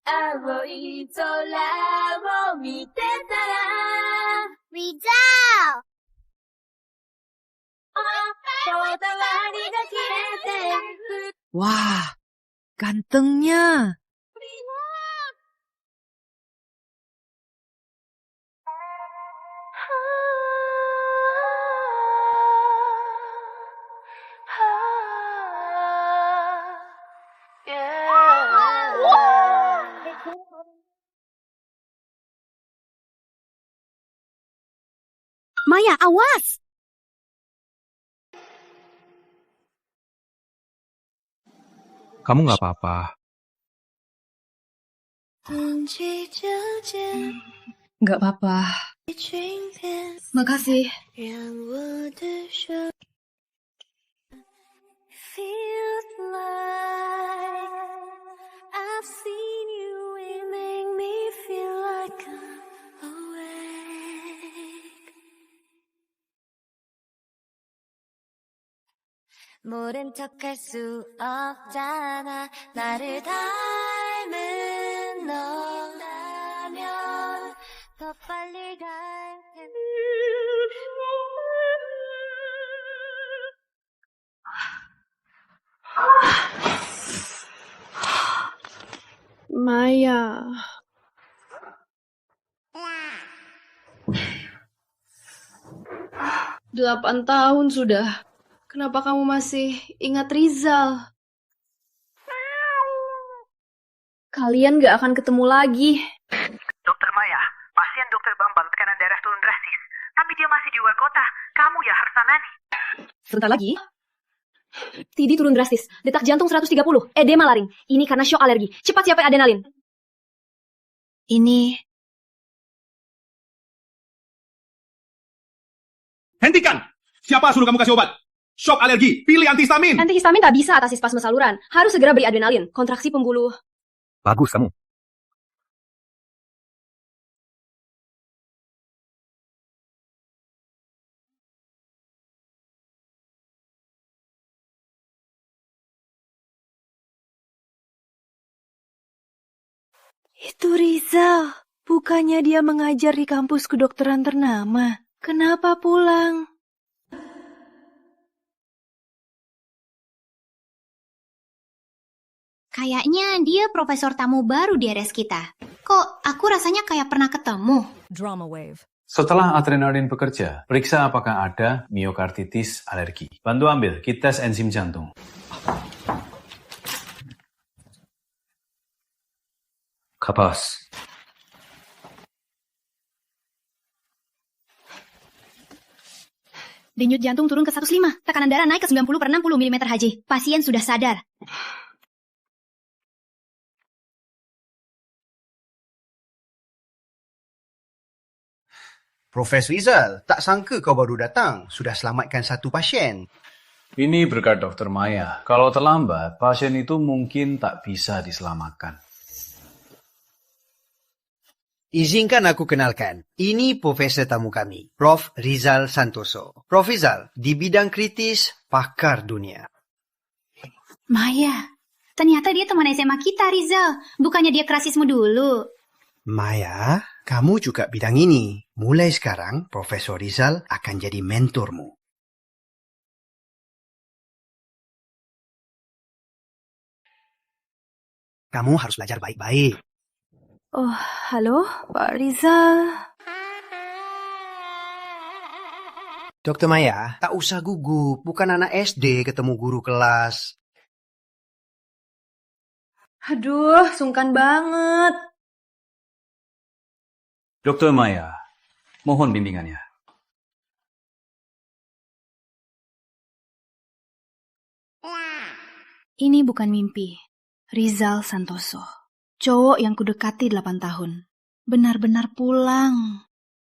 青い空を見てたら Rizal! こだわりが消えて Wah, gantengnya. Maya, awas! Kamu nggak apa-apa. Nggak apa-apa. Makasih. Feels like I've seen you, it make me feel like I'm awake. 모른 척할 수 없잖아 나를 닮은 너라면 더 빨리 갈 텐데. Maya. Delapan tahun sudah. Kenapa kamu masih ingat Rizal? Kalian gak akan ketemu lagi. Dokter Maya, pasien Dokter Bambang tekanan darah turun drastis. Tapi dia masih di luar kota. Kamu ya harus tangani. Sebentar lagi. TD turun drastis. Detak jantung 130. Edema laring. Ini karena shock alergi. Cepat siapin adrenalin. Ini Hentikan! Siapa suruh kamu kasih obat? Shock alergi, pilih antihistamin. Antihistamin tak bisa atasi spasme saluran. Harus segera beri adrenalin. Kontraksi pembuluh. Bagus kamu. Itu Rizal. Bukannya dia mengajar di kampus kedokteran ternama. Kenapa pulang? Kayaknya dia profesor tamu baru di RS kita. Kok aku rasanya kayak pernah ketemu? Setelah adrenalin bekerja, periksa apakah ada miokarditis alergi. Bantu ambil kit tes enzim jantung. Kapas. Denyut jantung turun ke 105. Tekanan darah naik ke 90/60 mm Hg. Pasien sudah sadar. Profesor Rizal, tak sangka kau baru datang. Sudah selamatkan satu pasien. Ini berkat Dokter Maya. Kalau terlambat, pasien itu mungkin tak bisa diselamatkan. Izinkan aku kenalkan. Ini profesor tamu kami, Prof. Rizal Santoso. Prof. Rizal, di bidang kritis, pakar dunia. Maya, ternyata dia teman SMA kita, Rizal. Bukannya dia kerasismu dulu. Maya, kamu juga bidang ini. Mulai sekarang, Profesor Rizal akan jadi mentormu. Kamu harus belajar baik-baik. Oh, halo, Pak Rizal. Dokter Maya, tak usah gugup. Bukan anak SD ketemu guru kelas. Aduh, sungkan banget. Dokter Maya, mohon bimbingannya. Ini bukan mimpi. Rizal Santoso. Cowok yang kudekati 8 tahun. Benar-benar pulang.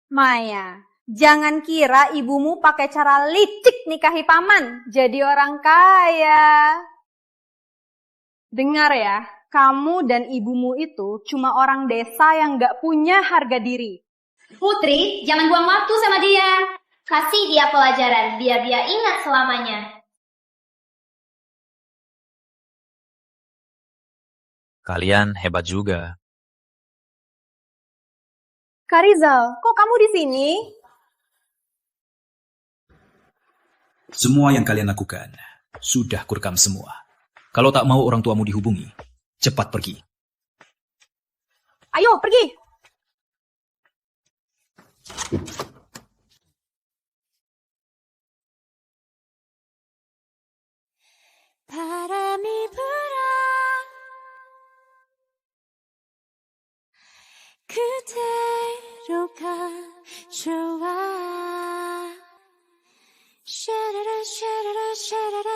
Maya, jangan kira ibumu pakai cara licik nikahi paman. Jadi orang kaya. Dengar ya, kamu dan ibumu itu cuma orang desa yang gak punya harga diri. Putri, jangan buang waktu sama dia. Kasih dia pelajaran, biar dia ingat selamanya. Kalian hebat juga. Kak Rizal, kok kamu di sini? Semua yang kalian lakukan sudah kurekam semua. Kalau tak mau orang tuamu dihubungi, cepat pergi. Ayo, pergi! 바람이 불어 그대로 가져와 샤라라 샤라라 샤라라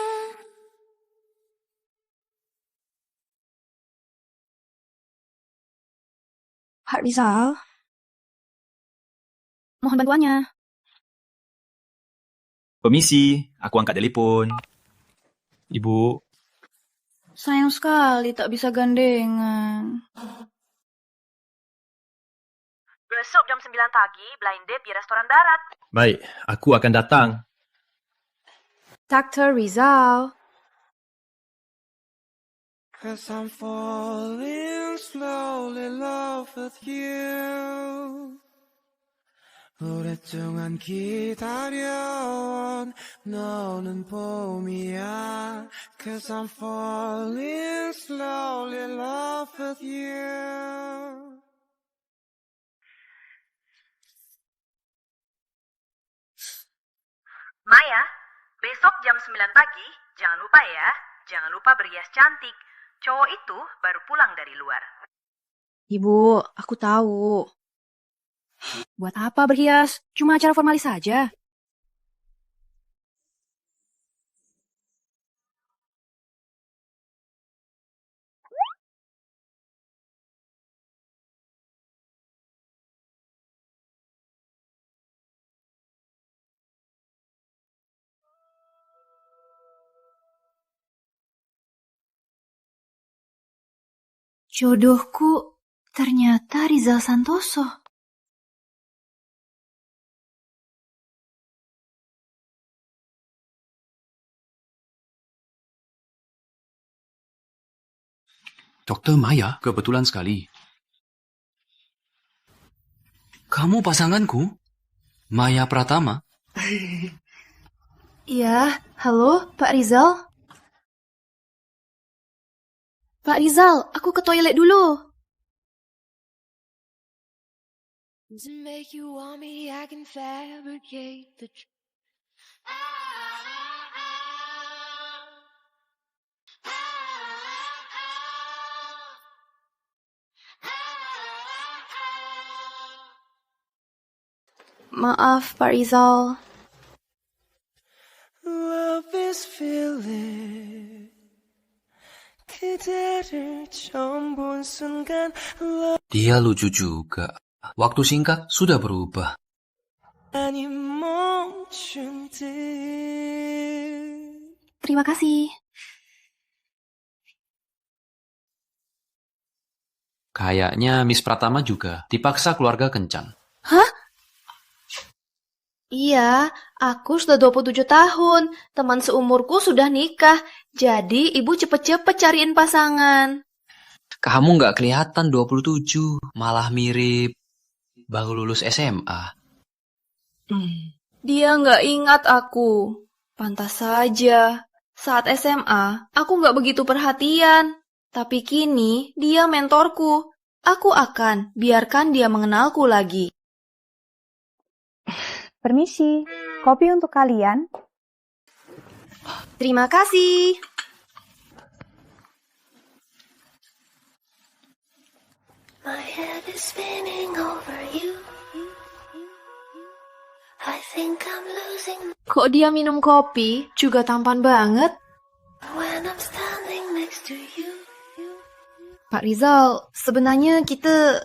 Pak Rizal, mohon bantuannya. Permisi, aku angkat telepon. Ibu, Sayang sekali tak bisa gandengan. Besok jam 9 pagi, blind date di restoran darat. Baik, aku akan datang. Dr. Rizal. Cause I'm falling slowly in love with you 오랫동안 기다려온 너는 봄이야 Cause I'm falling slowly in love with you Maya, besok jam 9 pagi, jangan lupa ya. Jangan lupa berhias cantik. Cowok itu baru pulang dari luar. Ibu, aku tahu. Buat apa berhias? Cuma acara formalis saja. Jodohku ternyata Rizal Santoso. Dokter Maya, kebetulan sekali. Kamu pasanganku? Maya Pratama? Iya, halo Pak Rizal. Pak Rizal, aku ke toilet dulu. To make you want me, I can fabricate the Maaf, Pak Rizal. Love is feeling 그대를 처음 본 순간 Dia lucu juga. Waktu singkat sudah berubah. 아니 멈춘 듯 Terima kasih. Kayaknya Miss Pratama juga dipaksa keluarga kencan. Hah? Iya, aku sudah 27 tahun. Teman seumurku sudah nikah. Jadi ibu cepet-cepet cariin pasangan. Kamu nggak kelihatan 27, malah mirip baru lulus SMA. Dia nggak ingat aku. Pantas saja. Saat SMA, aku nggak begitu perhatian. Tapi kini dia mentorku. Aku akan biarkan dia mengenalku lagi. Permisi, kopi untuk kalian. Terima kasih. My head is spinning over you I think I'm losing Kok dia minum kopi? Juga tampan banget. when I'm standing next to you Pak Rizal, sebenarnya kita...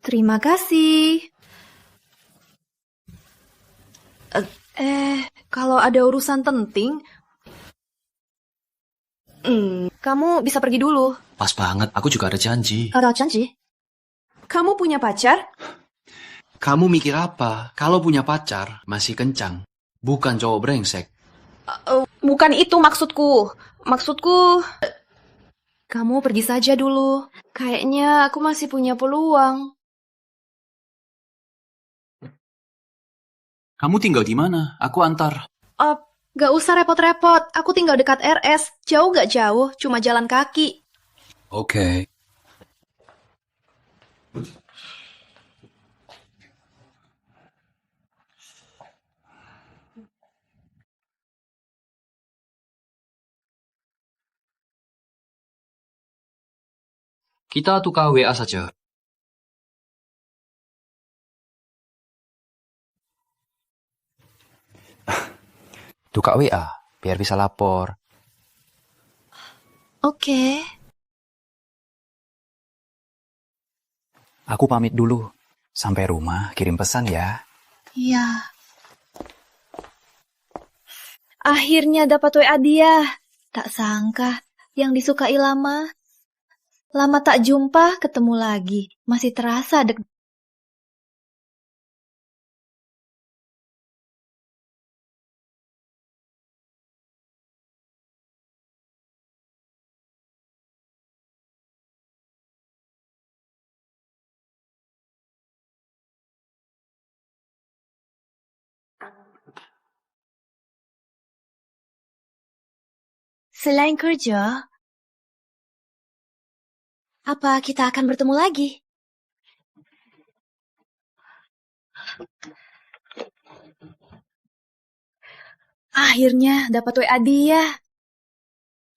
Terima kasih. Kalau ada urusan penting, Kamu bisa pergi dulu. Pas banget, aku juga ada janji. Ada janji? Kamu punya pacar? Kamu mikir apa? Kalau punya pacar, masih kencang. Bukan cowok brengsek. Bukan itu maksudku. Maksudku, kamu pergi saja dulu. Kayaknya aku masih punya peluang. Kamu tinggal di mana? Aku antar. Gak usah repot-repot. Aku tinggal dekat RS. Jauh gak jauh, cuma jalan kaki. Oke. Kita tukar WA saja. Tukar WA, biar bisa lapor. Oke. Aku pamit dulu. Sampai rumah, kirim pesan ya. Iya. Akhirnya dapat WA dia. Tak sangka, yang disukai lama. Lama tak jumpa, ketemu lagi. Masih terasa deg. Selain kerja, apa kita akan bertemu lagi? Akhirnya dapat WA dia.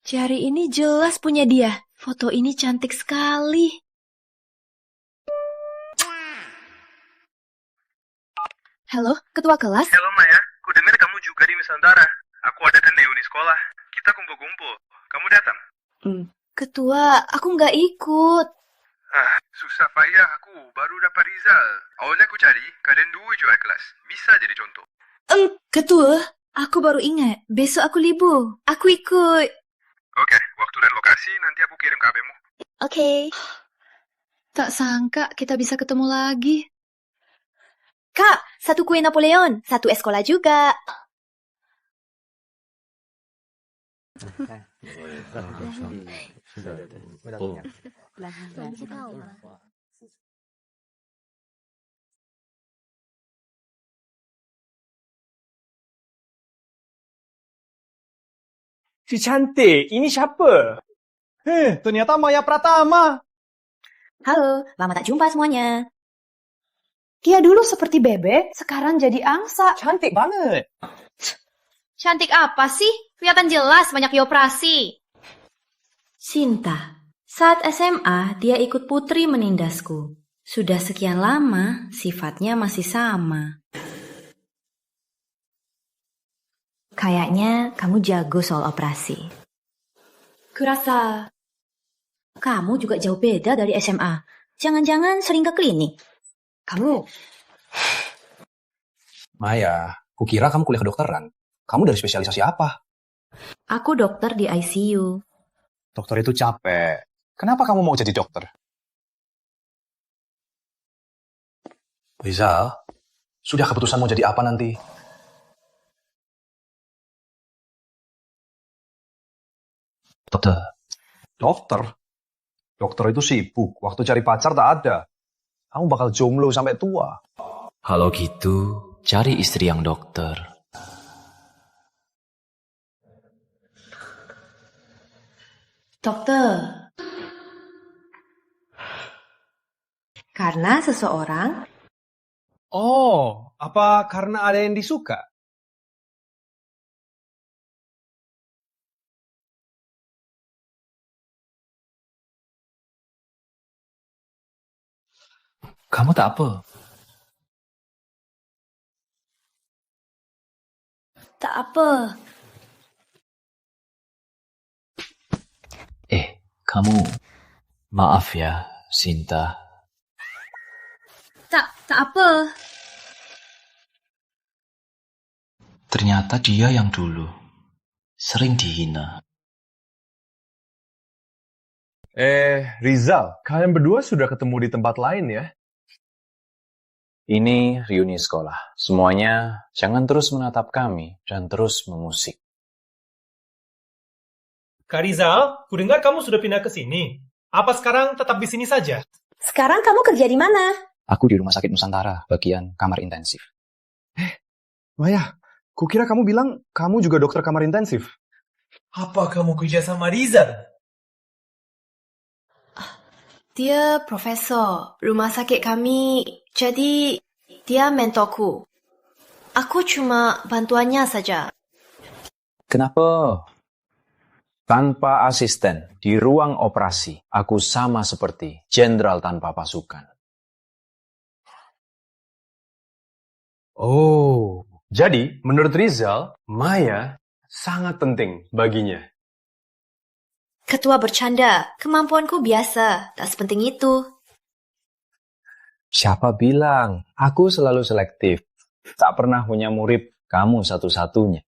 Jari ini jelas punya dia. Foto ini cantik sekali. Halo, ketua kelas? Halo Maya, ku dengar kamu juga di Nusantara. Aku ada reuni sekolah. Kita kumpul-kumpul. Kamu datang? Ketua, aku nggak ikut. Susah payah aku. Baru dapat Rizal. Awalnya aku cari kalian dua jual kelas. Bisa jadi contoh. Ketua, aku baru ingat. Besok aku libur. Aku ikut. Oke, waktu dan lokasi nanti aku kirim kabarmu. Oke. Tak sangka kita bisa ketemu lagi. Kak, satu kue Napoleon. Satu es cola juga. Si cantik, ini siapa? Ternyata Maya Pratama. Halo, lama tak jumpa semuanya. Dia dulu seperti bebek, sekarang jadi angsa. Cantik banget. Cantik apa sih? Kelihatan jelas banyak dioperasi. Sinta, saat SMA dia ikut Putri menindasku. Sudah sekian lama, sifatnya masih sama. Kayaknya kamu jago soal operasi. Kurasa kamu juga jauh beda dari SMA. Jangan-jangan sering ke klinik. Kamu. Maya, kukira kamu kuliah kedokteran. Kamu dari spesialisasi apa? Aku dokter di ICU. Dokter itu capek. Kenapa kamu mau jadi dokter? Rizal, sudah keputusan mau jadi apa nanti? Dokter. Dokter? Dokter itu sibuk. Waktu cari pacar tak ada. Kamu bakal jomblo sampai tua. Kalau gitu, cari istri yang dokter. Dokter. Karena seseorang... Oh, apa karena ada yang disuka? Kamu tak apa? Tak apa. Kamu... Maaf ya, Sinta. Tak apa. Ternyata dia yang dulu sering dihina. Rizal, kalian berdua sudah ketemu di tempat lain ya? Ini reuni sekolah. Semuanya jangan terus menatap kami dan terus memusik. Kak Rizal, kudengar kamu sudah pindah ke sini. Apa sekarang tetap di sini saja? Sekarang kamu kerja di mana? Aku di Rumah Sakit Nusantara, bagian kamar intensif. Maya, kukira kamu bilang kamu juga dokter kamar intensif. Apa kamu kerja sama Rizal? Dia profesor rumah sakit kami, jadi dia mentorku. Aku cuma bantuannya saja. Kenapa? Tanpa asisten, di ruang operasi, aku sama seperti jenderal tanpa pasukan. Oh, jadi menurut Rizal, Maya sangat penting baginya. Ketua bercanda, kemampuanku biasa, tak sepenting itu. Siapa bilang? Aku selalu selektif. Tak pernah punya murid, kamu satu-satunya.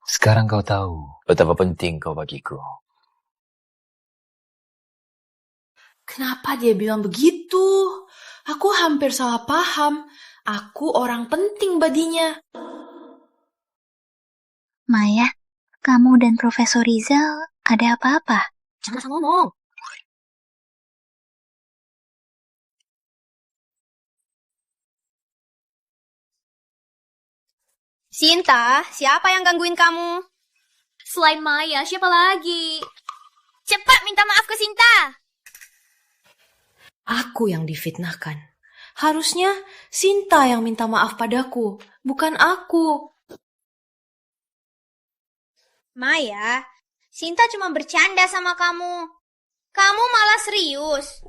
Sekarang kau tahu betapa penting kau bagiku. Kenapa dia bilang begitu? Aku hampir salah paham. Aku orang penting baginya. Maya, kamu dan Profesor Rizal ada apa-apa? Jangan asal ngomong. Sinta, siapa yang gangguin kamu? Selain Maya, siapa lagi? Cepat minta maaf ke Sinta. Aku yang difitnahkan. Harusnya Sinta yang minta maaf padaku, bukan aku. Maya, Sinta cuma bercanda sama kamu. Kamu malah serius.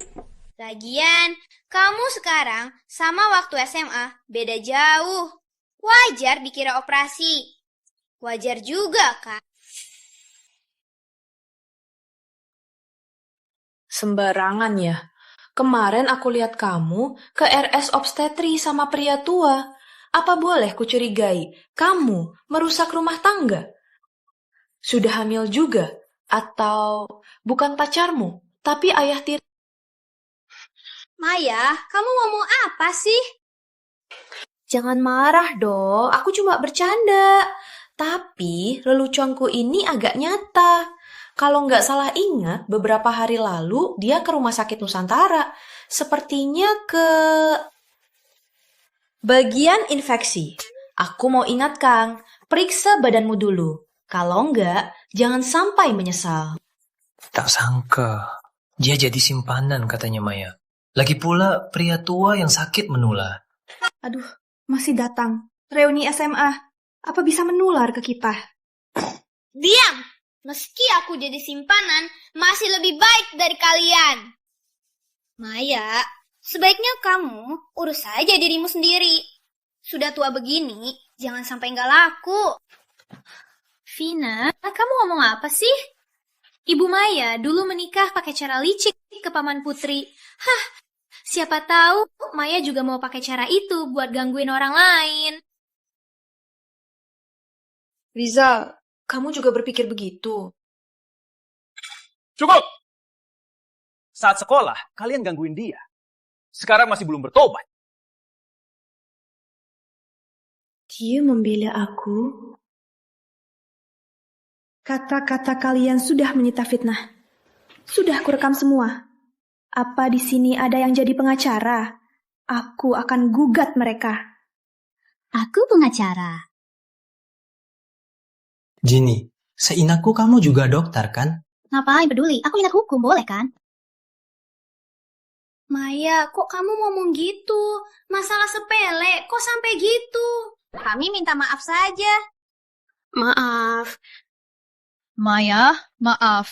Lagian, kamu sekarang sama waktu SMA beda jauh. Wajar dikira operasi. Wajar juga, Kak. Sembarangan ya. Kemarin aku lihat kamu ke RS obstetri sama pria tua. Apa boleh kucurigai kamu merusak rumah tangga? Sudah hamil juga? Atau bukan pacarmu, tapi ayah tiri? Maya, kamu ngomong apa sih? Jangan marah dong, aku cuma bercanda. Tapi leluconku ini agak nyata. Kalau nggak salah ingat, beberapa hari lalu dia ke Rumah Sakit Nusantara. Sepertinya ke bagian infeksi. Aku mau ingatkan, periksa badanmu dulu. Kalau nggak, jangan sampai menyesal. Tak sangka, dia jadi simpanan katanya Maya. Lagi pula pria tua yang sakit menular. Aduh, masih datang. Reuni SMA. Apa bisa menular ke kita? Diam! Meski aku jadi simpanan, masih lebih baik dari kalian. Maya, sebaiknya kamu urus saja dirimu sendiri. Sudah tua begini, jangan sampai nggak laku. Vina, kamu ngomong apa sih? Ibu Maya dulu menikah pakai cara licik ke Paman Putri. Hah, siapa tahu Maya juga mau pakai cara itu buat gangguin orang lain. Rizal, kamu juga berpikir begitu? Cukup! Saat sekolah, kalian gangguin dia. Sekarang masih belum bertobat. Dia membela aku. Kata-kata kalian sudah menyita fitnah. Sudah kurekam semua. Apa di sini ada yang jadi pengacara? Aku akan gugat mereka. Aku pengacara. Jini, seingatku kamu juga dokter kan? Ngapain peduli? Aku ingat hukum, boleh kan? Maya, kok kamu ngomong gitu? Masalah sepele, kok sampai gitu? Kami minta maaf saja. Maaf. Maya, maaf.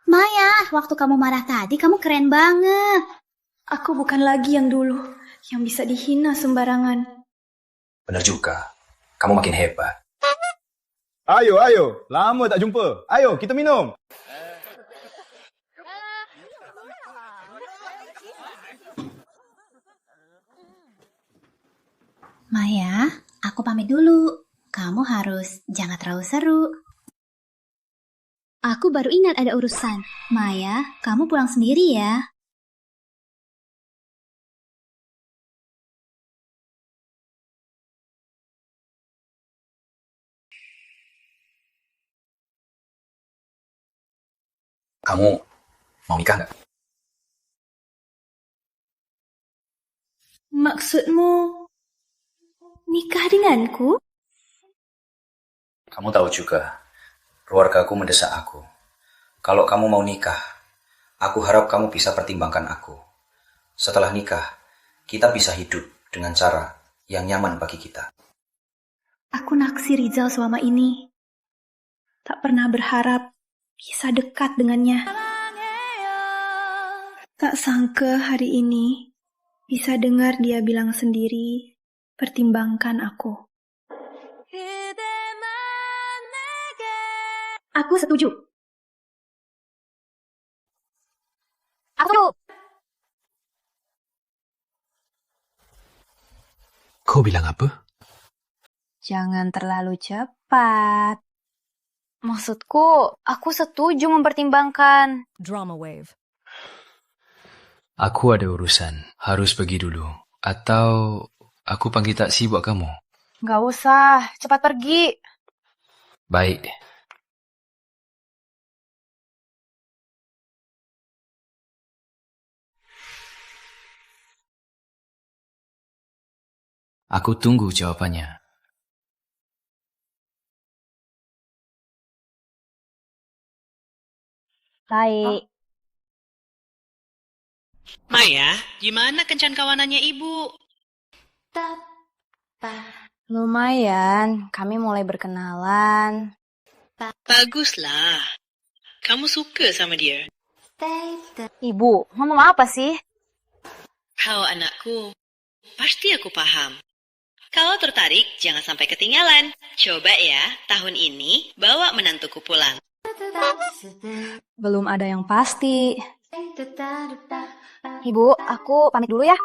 Maya, waktu kamu marah tadi, kamu keren banget. Aku bukan lagi yang dulu, yang bisa dihina sembarangan. Benar juga. Kamu makin hebat. Ayo, lama tak jumpa. Ayo, kita minum. Maya, aku pamit dulu. kamu harus jangan terlalu seru. Aku baru ingat ada urusan. Maya, kamu pulang sendiri ya. Kamu mau nikah nggak? Maksudmu nikah denganku? Kamu tahu juga, keluargaku mendesak aku. Kalau kamu mau nikah, aku harap kamu bisa pertimbangkan aku. Setelah nikah, kita bisa hidup dengan cara yang nyaman bagi kita. Aku naksir Rizal selama ini. Tak pernah berharap bisa dekat dengannya. Tak sangka hari ini bisa dengar dia bilang sendiri, pertimbangkan aku. Aku setuju. Kau bilang apa? Jangan terlalu cepat. Maksudku, aku setuju mempertimbangkan. Drama wave. Aku ada urusan, harus pergi dulu. Atau aku panggil taksi buat kamu? Gak usah, cepat pergi. Baik. Aku tunggu jawabannya. Baik. Maya, gimana kencan kawanannya ibu? Lumayan, kami mulai berkenalan. Baguslah. Kamu suka sama dia? Ibu, ngomong apa sih? Kau anakku, pasti aku paham. Kalau tertarik, jangan sampai ketinggalan. Coba ya, tahun ini bawa menantuku pulang. Belum ada yang pasti. Ibu, aku pamit dulu ya.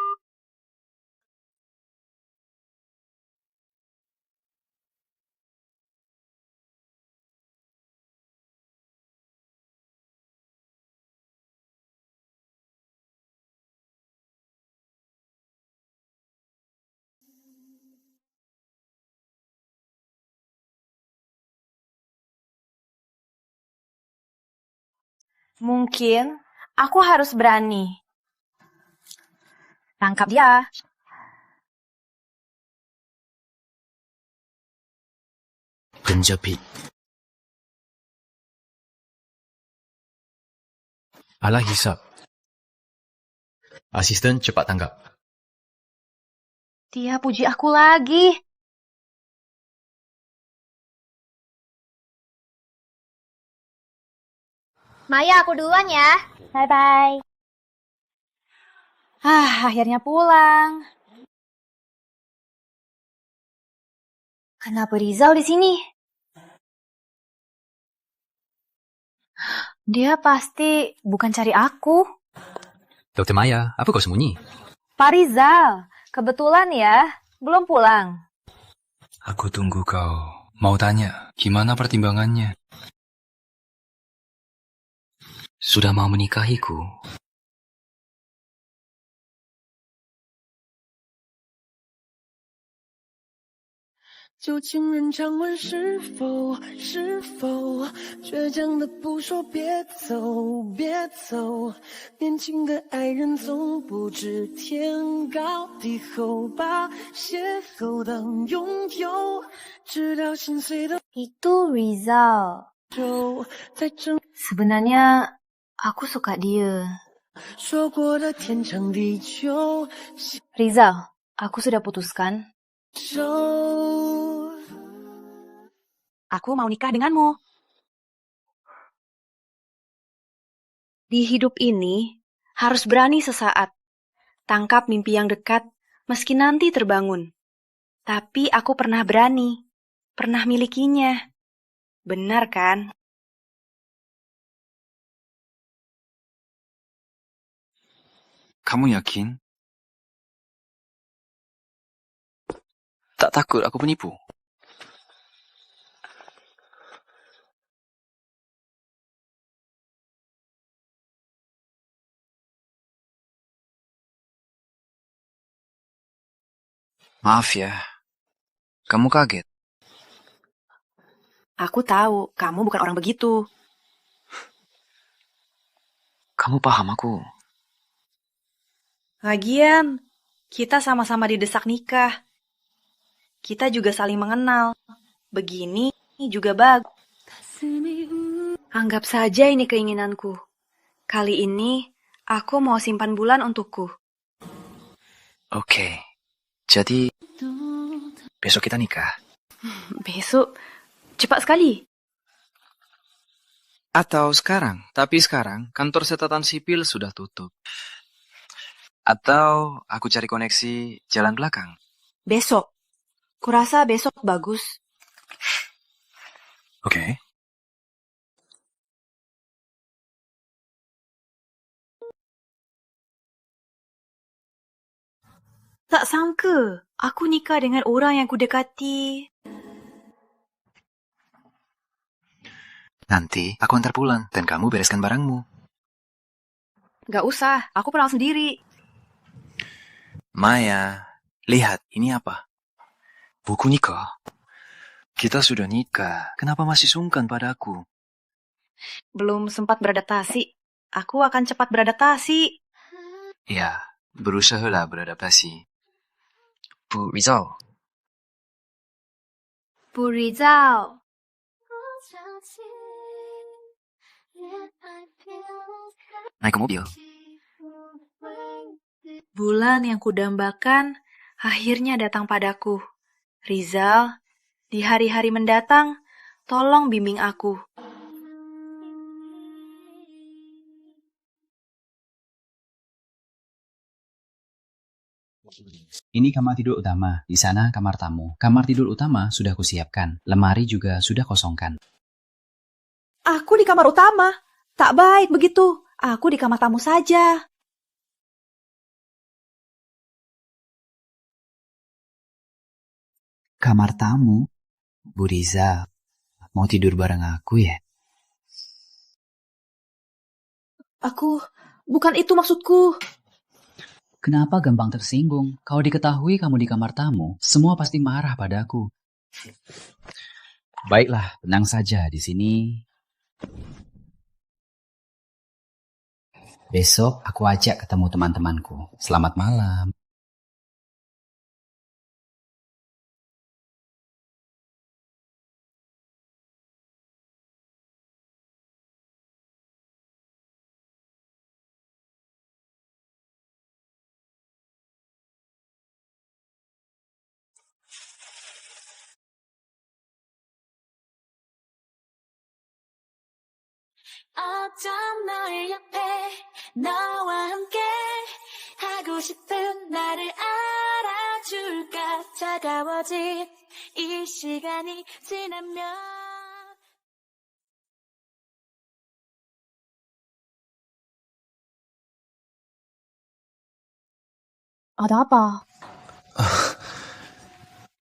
Mungkin aku harus berani. Tangkap dia. Penjepit. Alah hisap. Asisten cepat tanggap. Dia puji aku lagi. Maya, aku duluan ya. Bye-bye. Akhirnya pulang. Kenapa Rizal di sini? Dia pasti bukan cari aku. Dokter Maya, apa kau sembunyi? Pak Rizal, kebetulan ya, belum pulang. Aku tunggu kau. Mau tanya, gimana pertimbangannya? Sudah mau menikahiku?旧情人常问是否倔强的不说别走别走，年轻的爱人总不知天高地厚，把邂逅当拥有，直到心碎的 Itu Rizal. Sebenarnya aku suka dia. 说过的天长地久。 Rizal, aku sudah putuskan. Aku mau nikah denganmu. Di hidup ini, harus berani sesaat. Tangkap mimpi yang dekat, meski nanti terbangun. Tapi aku pernah berani. Pernah milikinya. Benar kan? Kamu yakin? Tak takut aku penipu? Maaf ya, kamu kaget. Aku tahu, kamu bukan orang begitu. Kamu paham aku. Lagian, kita sama-sama didesak nikah. Kita juga saling mengenal. Begini juga bagus. Anggap saja ini keinginanku. Kali ini, aku mau simpan bulan untukku. Oke, jadi besok kita nikah. Besok? Cepat sekali. Atau sekarang, tapi sekarang kantor catatan sipil sudah tutup. Atau aku cari koneksi jalan belakang. Besok. Kurasa besok bagus. Oke. Tak sangka, aku nikah dengan orang yang kudekati. Nanti aku antar pulang dan kamu bereskan barangmu. Gak usah, aku pulang sendiri. Maya, lihat ini apa? Buku nikah. Kita sudah nikah, kenapa masih sungkan padaku? Belum sempat beradaptasi. Aku akan cepat beradaptasi. Ya, berusahalah beradaptasi. Bu Rizal. Bu Rizal. Naik ke mobil. Bulan yang kudambakan akhirnya datang padaku. Rizal, di hari-hari mendatang, tolong bimbing aku. Ini kamar tidur utama, di sana kamar tamu. Kamar tidur utama sudah kusiapkan, lemari juga sudah kosongkan. Aku di kamar utama. Tak baik begitu. Aku di kamar tamu saja. Kamar tamu? Bu Riza, mau tidur bareng aku ya? Bukan itu maksudku. Kenapa gampang tersinggung? Kalau diketahui kamu di kamar tamu, semua pasti marah padaku. Baiklah, tenang saja di sini. Besok aku ajak ketemu teman-temanku. Selamat malam. 어쩜 너의 옆에 너와 함께 하고 싶은 나를 알아줄까 차가워진 이 시간이 지나면 Ada apa?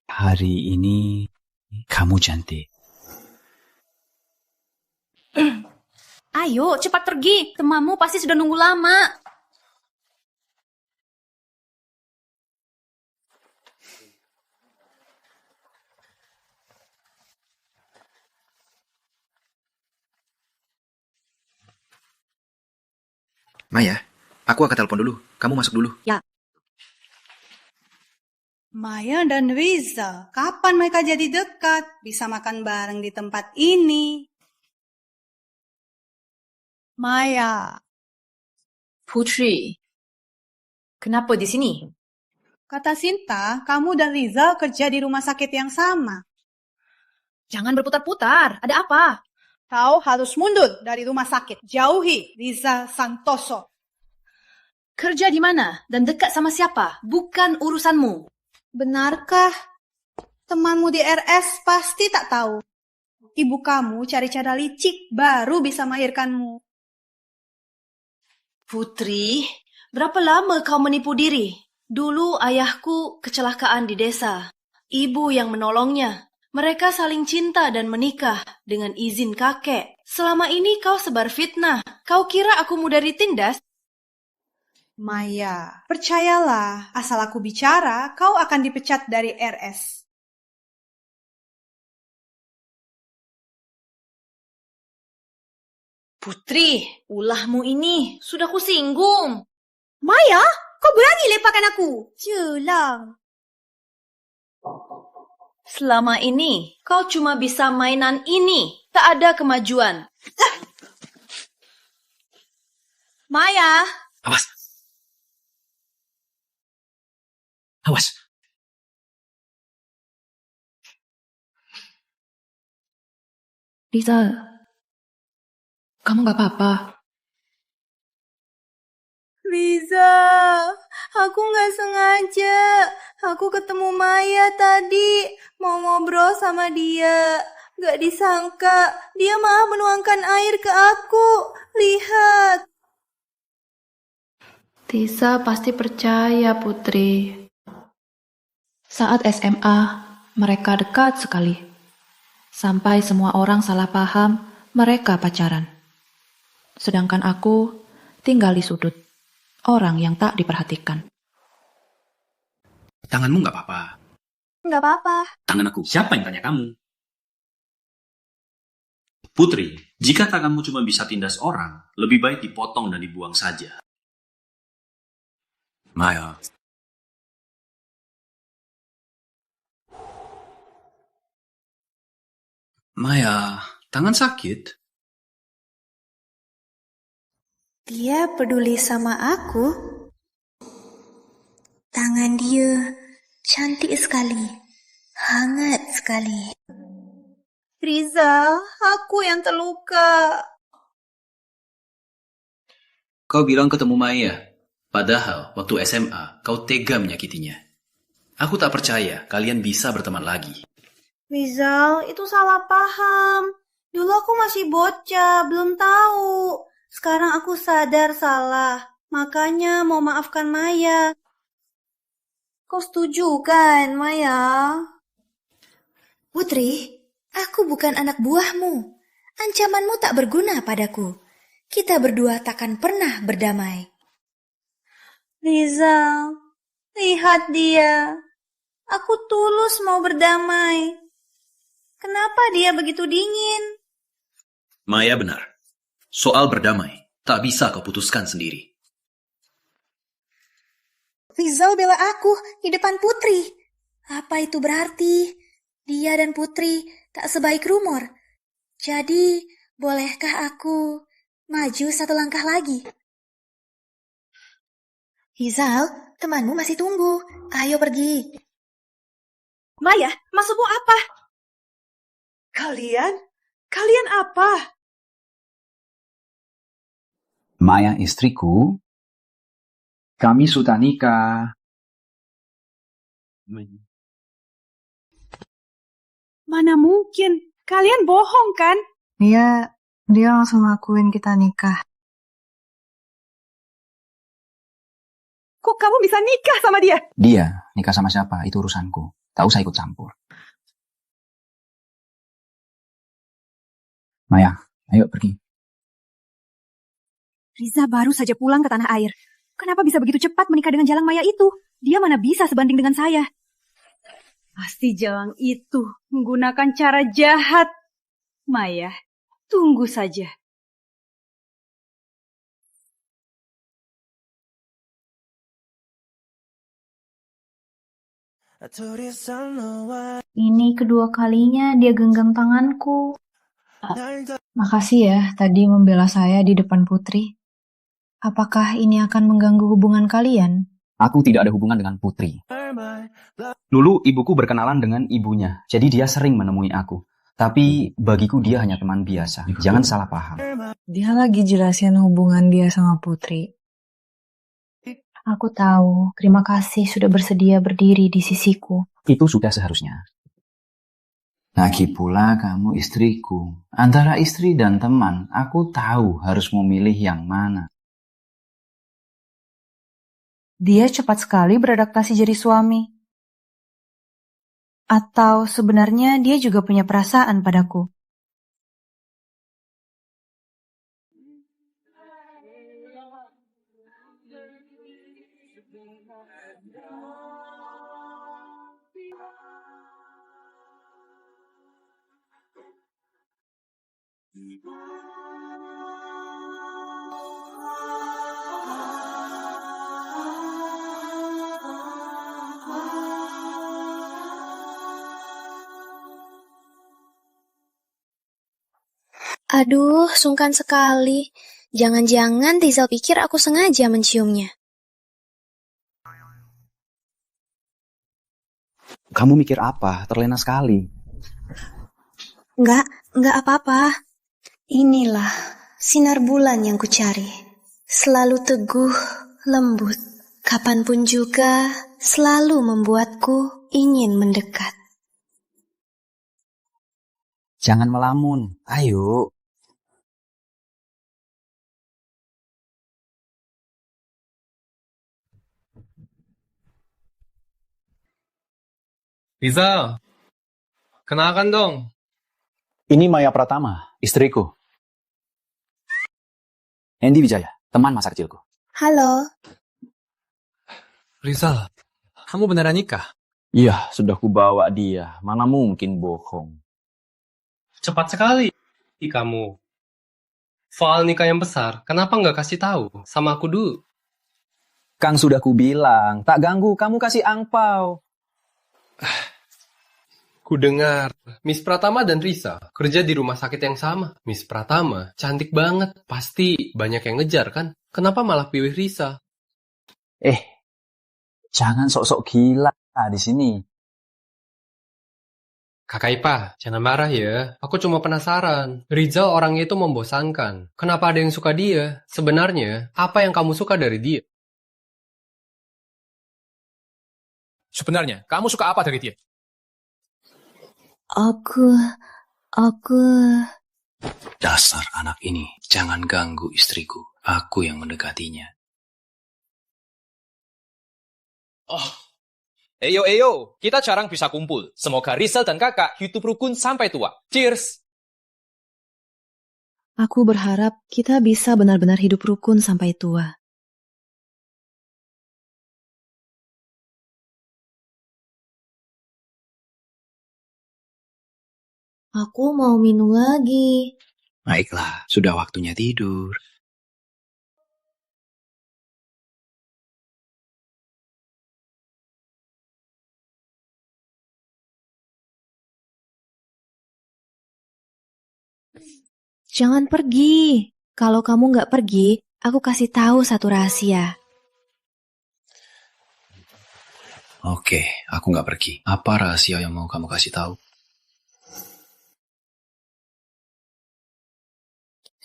Hari ini kamu cantik. Ayo, cepat pergi. Temanmu pasti sudah nunggu lama. Maya, aku akan telepon dulu. Kamu masuk dulu. Ya. Maya dan Riza, kapan mereka jadi dekat? Bisa makan bareng di tempat ini. Maya. Putri, kenapa di sini? Kata Sinta, kamu dan Riza kerja di rumah sakit yang sama. Jangan berputar-putar. Ada apa? Kau harus mundur dari rumah sakit. Jauhi Riza Santoso. Kerja di mana dan dekat sama siapa? Bukan urusanmu. Benarkah? Temanmu di RS pasti tak tahu. Ibu kamu cari cara licik baru bisa melahirkanmu. Putri, berapa lama kau menipu diri? Dulu ayahku kecelakaan di desa. Ibu yang menolongnya. Mereka saling cinta dan menikah dengan izin kakek. Selama ini kau sebar fitnah. Kau kira aku mudah ditindas? Maya, percayalah, asal aku bicara, kau akan dipecat dari RS. Putri, ulahmu ini sudah kusinggung. Maya, kau berani lepaskan aku? Culang. Selama ini, kau cuma bisa mainan ini. Tak ada kemajuan. Maya. Awas. Awas. Lisa, kamu gak apa-apa? Riza, aku gak sengaja. Aku ketemu Maya tadi, mau ngobrol sama dia. Gak disangka, dia malah menuangkan air ke aku. Lihat. Tisa pasti percaya, Putri. Saat SMA, mereka dekat sekali. Sampai semua orang salah paham mereka pacaran. Sedangkan aku tinggal di sudut. Orang yang tak diperhatikan. Tanganmu nggak apa-apa. Nggak apa-apa. Tangan aku. Siapa yang tanya kamu? Putri, jika tanganmu cuma bisa tindas orang, lebih baik dipotong dan dibuang saja. Maya. Maya, tangan sakit? Dia peduli sama aku. Tangan dia cantik sekali, hangat sekali. Riza, aku yang terluka. Kau bilang ketemu Maya, padahal waktu SMA kau tega menyakitinya. Aku tak percaya kalian bisa berteman lagi. Rizal, itu salah paham. Dulu aku masih bocah, belum tahu. Sekarang aku sadar salah, makanya mau maafkan Maya. Kau setuju kan, Maya? Putri, aku bukan anak buahmu. Ancamanmu tak berguna padaku. Kita berdua takkan pernah berdamai. Rizal, lihat dia. Aku tulus mau berdamai. Kenapa dia begitu dingin? Maya benar. Soal berdamai, tak bisa kau putuskan sendiri. Rizal bela aku di depan Putri. Apa itu berarti? Dia dan Putri tak sebaik rumor. Jadi, bolehkah aku maju satu langkah lagi? Rizal, temanmu masih tunggu. Ayo pergi. Maya, maksudmu apa? Kalian apa? Maya istriku, kami sudah nikah. Mana mungkin? Kalian bohong kan? Dia langsung ngakuin kita nikah. Kok kamu bisa nikah sama dia? Dia nikah sama siapa? Itu urusanku. Tak usah ikut campur. Maya, ayo pergi. Riza baru saja pulang ke tanah air. Kenapa bisa begitu cepat menikah dengan Jalang Maya itu? Dia mana bisa sebanding dengan saya? Pasti Jalang itu menggunakan cara jahat. Maya, tunggu saja. Ini kedua kalinya dia genggam tanganku. Makasih ya tadi membela saya di depan Putri. Apakah ini akan mengganggu hubungan kalian? Aku tidak ada hubungan dengan Putri. Dulu ibuku berkenalan dengan ibunya, jadi dia sering menemui aku. Tapi bagiku dia hanya teman biasa. Jangan salah paham. Dia lagi jelasin hubungan dia sama Putri. Aku tahu, terima kasih sudah bersedia berdiri di sisiku. Itu sudah seharusnya. Lagi pula kamu istriku. Antara istri dan teman, aku tahu harus memilih yang mana. Dia cepat sekali beradaptasi jadi suami. Atau sebenarnya dia juga punya perasaan padaku. Aduh, sungkan sekali. Jangan-jangan Rizal pikir aku sengaja menciumnya. Kamu mikir apa? Terlena sekali. Enggak apa-apa. Inilah sinar bulan yang kucari. Selalu teguh, lembut. Kapanpun juga selalu membuatku ingin mendekat. Jangan melamun. Ayo. Rizal, kenalkan dong. Ini Maya Pratama, istriku. Andy Wijaya, teman masa kecilku. Halo. Rizal, kamu beneran nikah? Iya, sudah kubawa dia. Mana mungkin bohong. Cepat sekali kamu. Soal nikah yang besar, kenapa nggak kasih tahu sama aku dulu? Kang sudah kubilang, tak ganggu, kamu kasih angpau. Ku dengar, Miss Pratama dan Risa kerja di rumah sakit yang sama. Miss Pratama cantik banget, pasti banyak yang ngejar kan? Kenapa malah pilih Risa? Jangan sok-sok gila di sini. Kakak Ipa, jangan marah ya. Aku cuma penasaran. Rizal orangnya itu membosankan. Kenapa ada yang suka dia? Sebenarnya, apa yang kamu suka dari dia? Sebenarnya, kamu suka apa dari dia? Aku... Dasar anak ini, jangan ganggu istriku. Aku yang mendekatinya. Oh, eyo, kita jarang bisa kumpul. Semoga Rizal dan kakak hidup rukun sampai tua. Cheers! Aku berharap kita bisa benar-benar hidup rukun sampai tua. Aku mau minum lagi. Baiklah, sudah waktunya tidur. Jangan pergi. Kalau kamu nggak pergi, aku kasih tahu satu rahasia. Oke, aku nggak pergi. Apa rahasia yang mau kamu kasih tahu?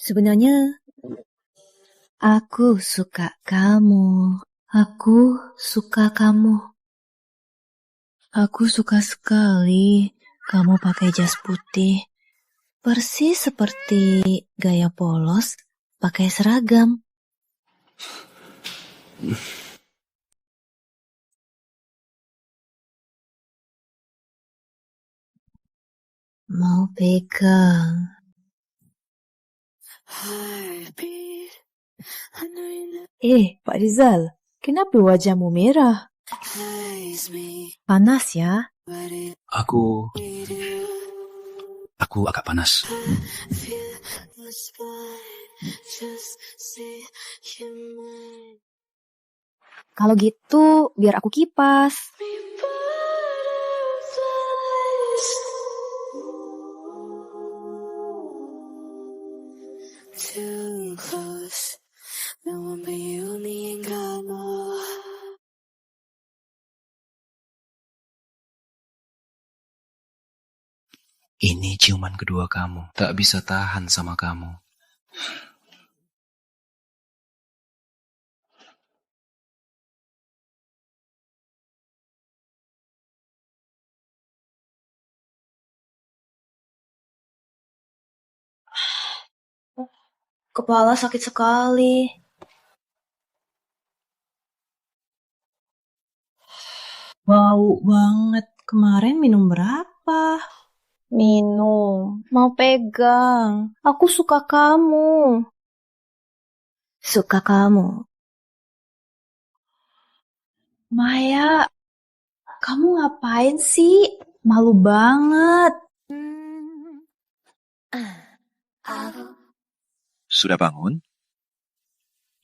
Sebenarnya, aku suka kamu. Aku suka kamu. Aku suka sekali kamu pakai jas putih. Persis seperti gaya polos pakai seragam. Mau pegang. Pak Rizal, kenapa wajahmu merah? Panas ya? Aku agak panas. Kalau gitu, biar aku kipas. Ini ciuman kedua kamu. Tak bisa tahan sama kamu. Kepala sakit sekali. Bau banget. Kemarin minum berapa? Minum. Mau pegang. Aku suka kamu. Suka kamu. Maya, kamu ngapain sih? Malu banget. Sudah bangun?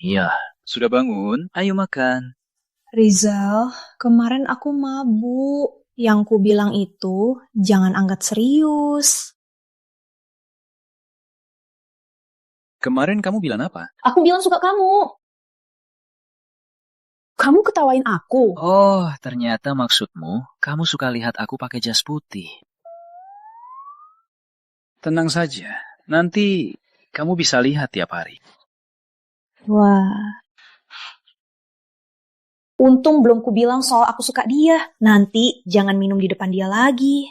Iya. Sudah bangun? Ayo makan. Rizal, kemarin aku mabuk. Yang ku bilang itu, jangan anggap serius. Kemarin kamu bilang apa? Aku bilang suka kamu. Kamu ketawain aku. Oh, ternyata maksudmu kamu suka lihat aku pakai jas putih. Tenang saja, nanti kamu bisa lihat tiap hari. Wah. Untung belum ku bilang soal aku suka dia. Nanti jangan minum di depan dia lagi.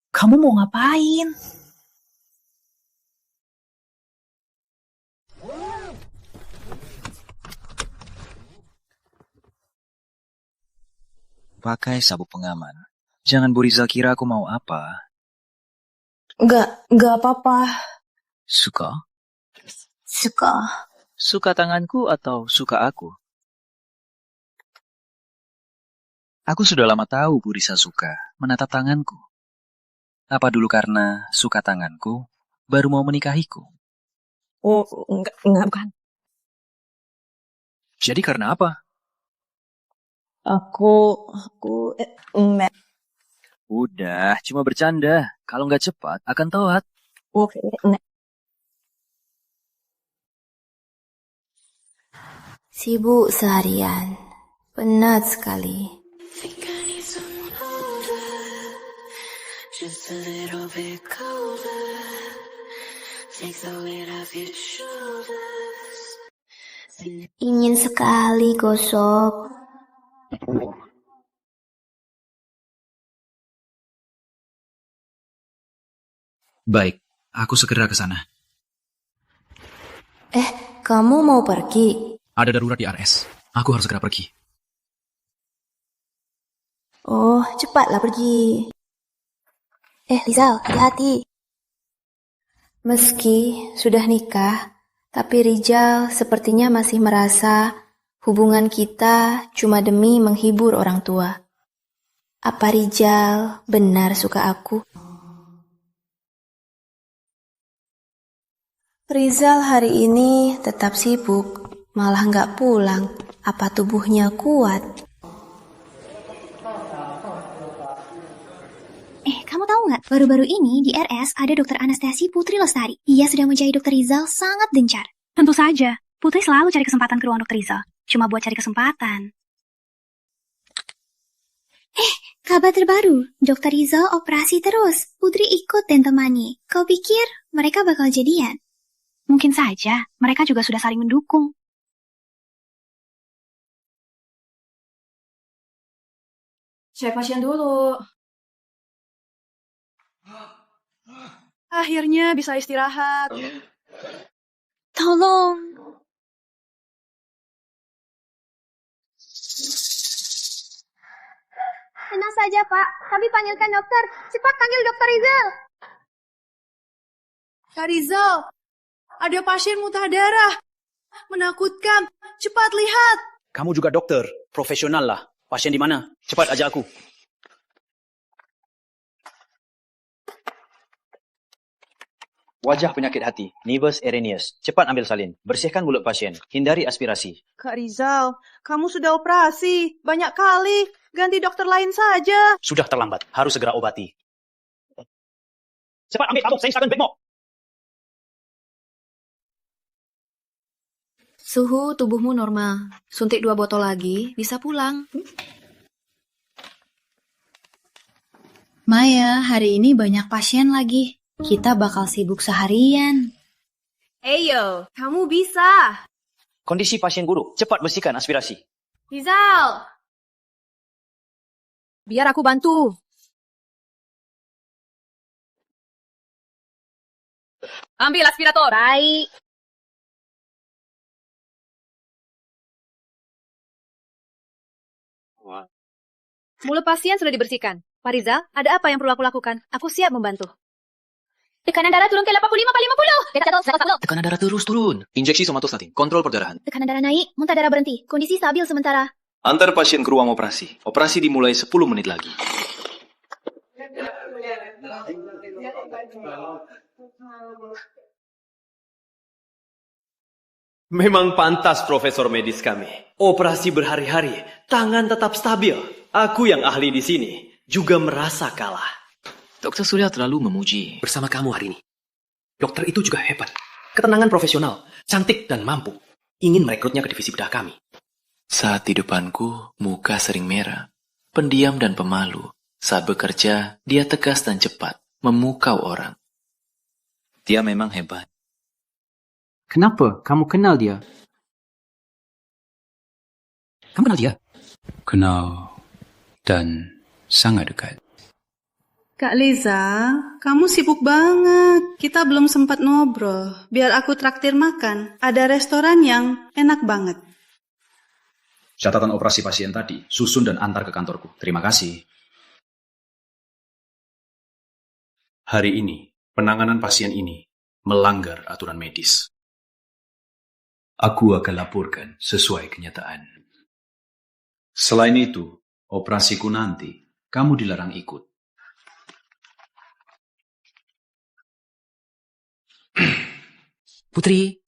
Kamu mau ngapain? Pakai sabuk pengaman. Jangan Bu Rizal kira aku mau apa. Enggak apa-apa. Suka? Suka. Suka tanganku atau suka aku? Aku sudah lama tahu Bu Rizal suka menatap tanganku. Apa dulu karena suka tanganku, baru mau menikahiku? Oh, enggak bukan. Jadi karena apa? Enggak. Udah, cuma bercanda. Kalau nggak cepat, akan telat. Oke, enggak. Sibuk seharian, penat sekali. Just a little bit colder. Take the weight off your shoulders. Ingin sekali gosok. Baik, aku segera ke sana. Kamu mau pergi? Ada darurat di RS. Aku harus segera pergi. Oh, cepatlah pergi. Rizal, hati-hati. Meski sudah nikah, tapi Rizal sepertinya masih merasa hubungan kita cuma demi menghibur orang tua. Apa Rizal benar suka aku? Rizal hari ini tetap sibuk, malah nggak pulang. Apa tubuhnya kuat? Kamu tahu nggak? Baru-baru ini di RS ada dokter anestesi Putri Lestari. Ia sudah mencari dokter Rizal sangat gencar. Tentu saja, Putri selalu cari kesempatan ke ruang dokter Rizal. Cuma buat cari kesempatan. Kabar terbaru, dokter Rizal operasi terus. Putri ikut dan temani. Kau pikir mereka bakal jadian? Mungkin saja, mereka juga sudah saling mendukung. Cek pasien dulu. Akhirnya bisa istirahat. Tolong. Tenang saja, Pak. Kami panggilkan dokter. Cepat panggil dokter Rizal. Kak Rizal, ada pasien muntah darah. Menakutkan. Cepat lihat. Kamu juga dokter, profesional lah. Pasien di mana? Cepat ajak aku. Wajah penyakit hati, nevus eryneus. Cepat ambil salin. Bersihkan mulut pasien. Hindari aspirasi. Kak Rizal, kamu sudah operasi. Banyak kali. Ganti dokter lain saja. Sudah terlambat. Harus segera obati. Cepat ambil tabung Seinstagen Blackmore. Suhu tubuhmu normal. Suntik 2 botol lagi, bisa pulang. Maya, hari ini banyak pasien lagi. Kita bakal sibuk seharian. Eyo, kamu bisa. Kondisi pasien buruk. Cepat bersihkan aspirasi. Rizal. Biar aku bantu. Ambil aspirator. Baik. Mulut pasien sudah dibersihkan. Pak Rizal, ada apa yang perlu aku lakukan? Aku siap membantu. Tekanan darah turun ke 85/50. Tekanan darah terus turun. Injeksi somatostatin. Kontrol perdarahan. Tekanan darah naik, muntah darah berhenti. Kondisi stabil sementara. Antar pasien ke ruang operasi. Operasi dimulai 10 menit lagi. Memang pantas profesor medis kami. Operasi berhari-hari, tangan tetap stabil. Aku yang ahli di sini juga merasa kalah. Dokter Surya terlalu memuji bersama kamu hari ini. Dokter itu juga hebat. Ketenangan profesional, cantik dan mampu. Ingin merekrutnya ke divisi bedah kami. Saat di depanku, muka sering merah. Pendiam dan pemalu. Saat bekerja, dia tegas dan cepat. Memukau orang. Dia memang hebat. Kenapa? Kamu kenal dia? Kamu kenal dia? Kenal dan sangat dekat. Kak Liza, kamu sibuk banget. Kita belum sempat ngobrol. Biar aku traktir makan. Ada restoran yang enak banget. Catatan operasi pasien tadi, susun dan antar ke kantorku. Terima kasih. Hari ini, penanganan pasien ini melanggar aturan medis. Aku akan laporkan sesuai kenyataan. Selain itu, operasiku nanti, kamu dilarang ikut. Putri,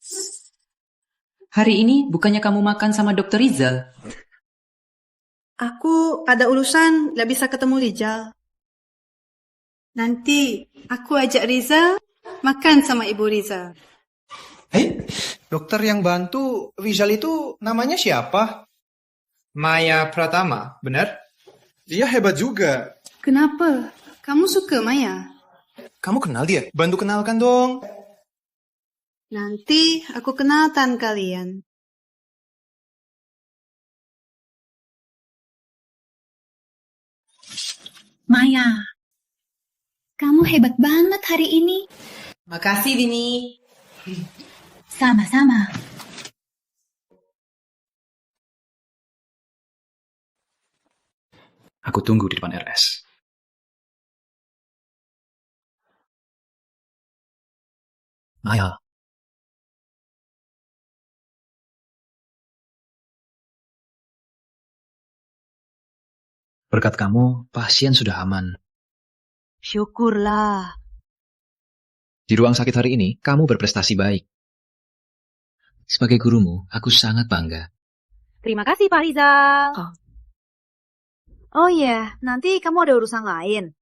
hari ini bukannya kamu makan sama Dokter Rizal? Aku ada urusan, gak bisa ketemu Rizal. Nanti aku ajak Rizal makan sama Ibu Rizal. Dokter yang bantu Rizal itu namanya siapa? Maya Pratama, benar? Dia hebat juga. Kenapa? Kamu suka Maya? Kamu kenal dia? Bantu kenalkan dong. Nanti aku kenalkan kalian. Maya, kamu hebat banget hari ini. Makasih, Dini. Sama-sama. Aku tunggu di depan RS. Maya. Berkat kamu, pasien sudah aman. Syukurlah. Di ruang sakit hari ini, kamu berprestasi baik. Sebagai gurumu, aku sangat bangga. Terima kasih, Pak Rizal. Oh iya, nanti kamu ada urusan lain.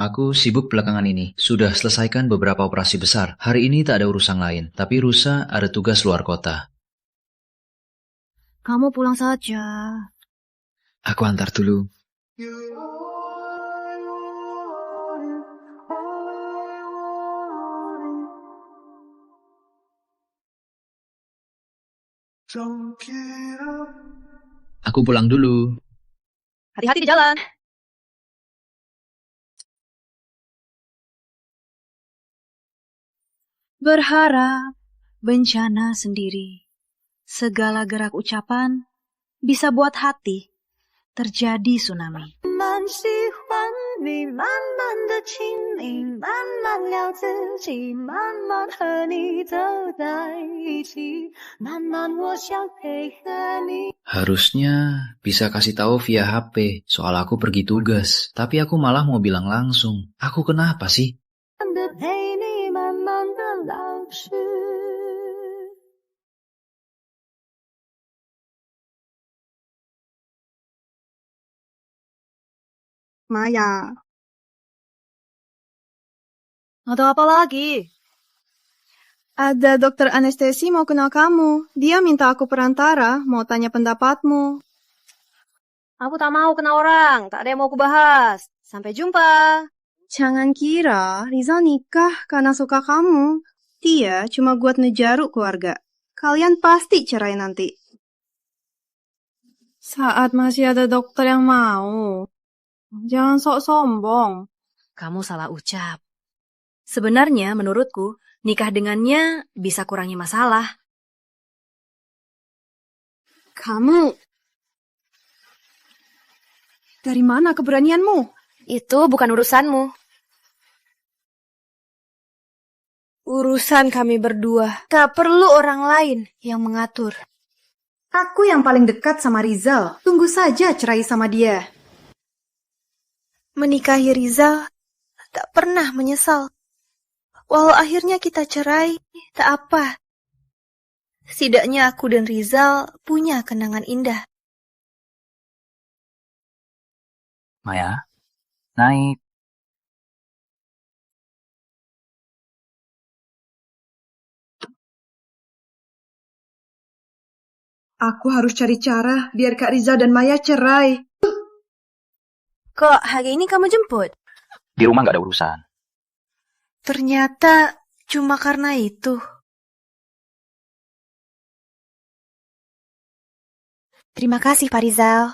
Aku sibuk belakangan ini. Sudah selesaikan beberapa operasi besar. Hari ini tak ada urusan lain. Tapi Rusa ada tugas luar kota. Kamu pulang saja. Aku antar dulu. Aku pulang dulu. Hati-hati di jalan. Berharap bencana sendiri. Segala gerak ucapan bisa buat hati terjadi tsunami. Harusnya bisa kasih tahu via HP soal aku pergi tugas. Tapi aku malah mau bilang langsung. Aku kenapa sih? Maya. Ada apa lagi? Ada dokter anestesi mau kenal kamu. Dia minta aku perantara, mau tanya pendapatmu. Aku tak mau kenal orang, tak ada yang mau kubahas. Sampai jumpa. Jangan kira Rizal nikah karena suka kamu. Dia cuma buat ngejaruk keluarga. Kalian pasti cerai nanti. Saat masih ada dokter yang mau. Jangan sok sombong. Kamu salah ucap. Sebenarnya menurutku, nikah dengannya bisa kurangi masalah. Kamu... Dari mana keberanianmu? Itu bukan urusanmu. Urusan kami berdua. Tak perlu orang lain yang mengatur. Aku yang paling dekat sama Rizal. Tunggu saja cerai sama dia. Menikahi Rizal tak pernah menyesal. Walau akhirnya kita cerai, tak apa. Setidaknya aku dan Rizal punya kenangan indah. Maya, naik. Aku harus cari cara biar Kak Rizal dan Maya cerai. Kok hari ini kamu jemput? Di rumah nggak ada urusan. Ternyata cuma karena itu. Terima kasih, Pak Rizal.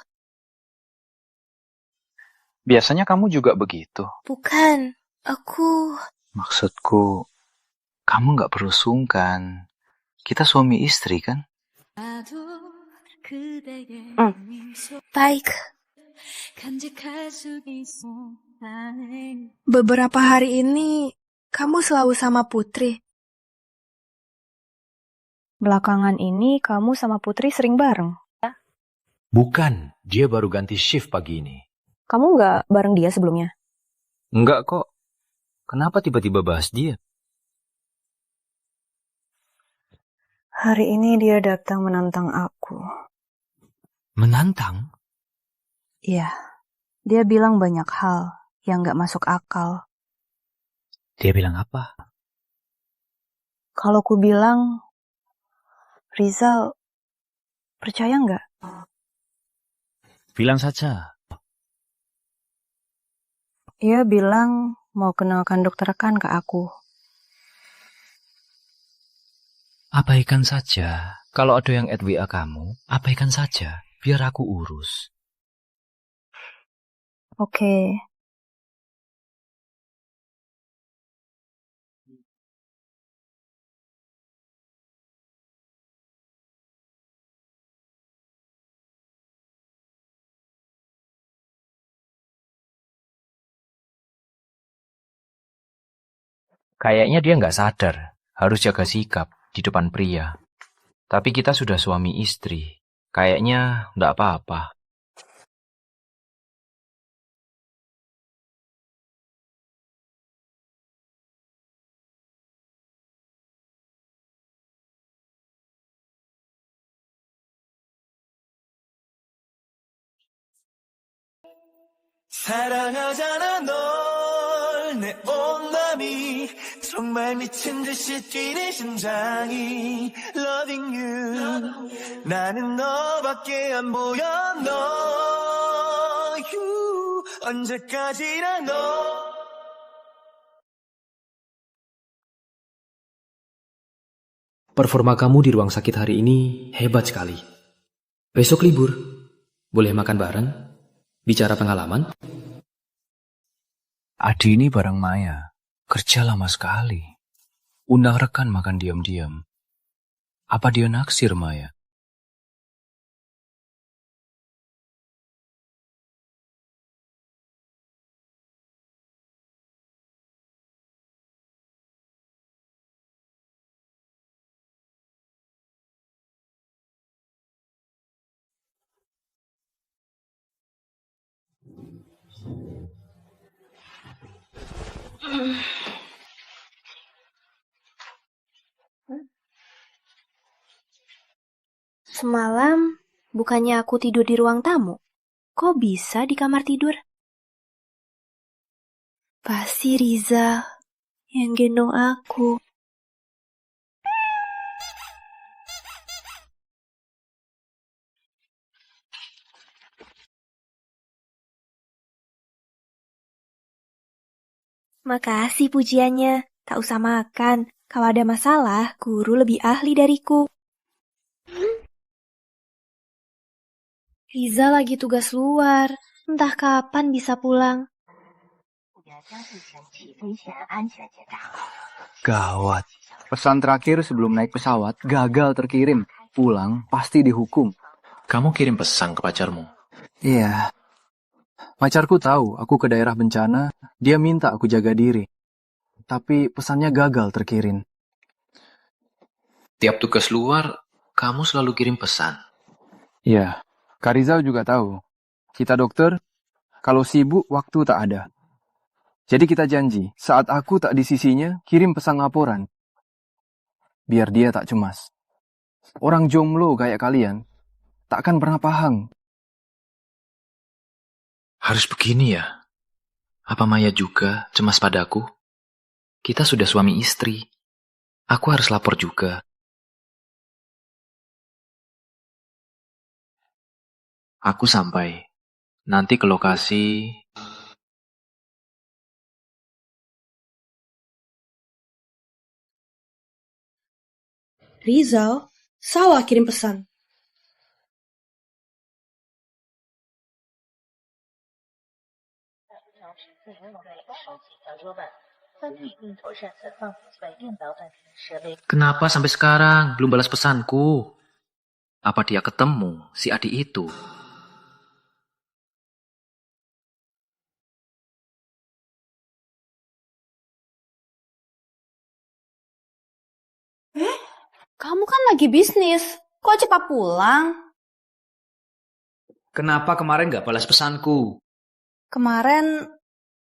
Biasanya kamu juga begitu. Bukan, aku... Maksudku, kamu nggak perlu sungkan. Kita suami istri kan? Baik. Beberapa hari ini, kamu selalu sama Putri. Belakangan ini kamu sama Putri sering bareng. Bukan, dia baru ganti shift pagi ini. Kamu nggak bareng dia sebelumnya? Enggak kok. Kenapa tiba-tiba bahas dia? Hari ini dia datang menantang aku. Menantang? Iya, dia bilang banyak hal yang nggak masuk akal. Dia bilang apa? Kalau ku bilang, Rizal, percaya nggak? Bilang saja. Ia bilang mau kenalkan dokter Khan ke aku. Abaikan saja. Kalau ada yang add WA kamu, abaikan saja. Biar aku urus. Oke. Kayaknya dia nggak sadar. Harus jaga sikap di depan pria. Tapi kita sudah suami istri. Kayaknya nggak apa-apa. 사랑하잖아 널 내 온 맘이 정말 미친 듯이 뛰는 심장이 Loving you 나는 너밖에 안 보여 너 you 언제까지나 너 Performa kamu di ruang sakit hari ini hebat sekali. Besok libur. Boleh makan bareng? Bicara pengalaman? Adi ini bareng Maya. Kerja lama sekali. Undang rekan makan diam-diam. Apa dia naksir Maya? Semalam, bukannya aku tidur di ruang tamu? Kok bisa di kamar tidur? Pasti Riza yang gendong aku. Makasih pujiannya. Tak usah makan. Kalau ada masalah, guru lebih ahli dariku. Riza lagi tugas luar. Entah kapan bisa pulang. Gawat. Pesan terakhir sebelum naik pesawat gagal terkirim. Pulang pasti dihukum. Kamu kirim pesan ke pacarmu? Iya. Pacarku tahu aku ke daerah bencana, dia minta aku jaga diri. Tapi pesannya gagal terkirim. Tiap tugas luar, kamu selalu kirim pesan. Iya. Kak Rizal juga tahu. Kita dokter, kalau sibuk waktu tak ada. Jadi kita janji, saat aku tak di sisinya, kirim pesan laporan. Biar dia tak cemas. Orang jomblo kayak kalian, takkan pernah paham. Harus begini ya? Apa Maya juga cemas padaku? Kita sudah suami istri. Aku harus lapor juga. Aku sampai. Nanti ke lokasi. Rizal, salah kirim pesan. Kenapa sampai sekarang belum balas pesanku? Apa dia ketemu si adik itu? Kamu kan lagi bisnis. Kok cepat pulang? Kenapa kemarin gak balas pesanku? Kemarin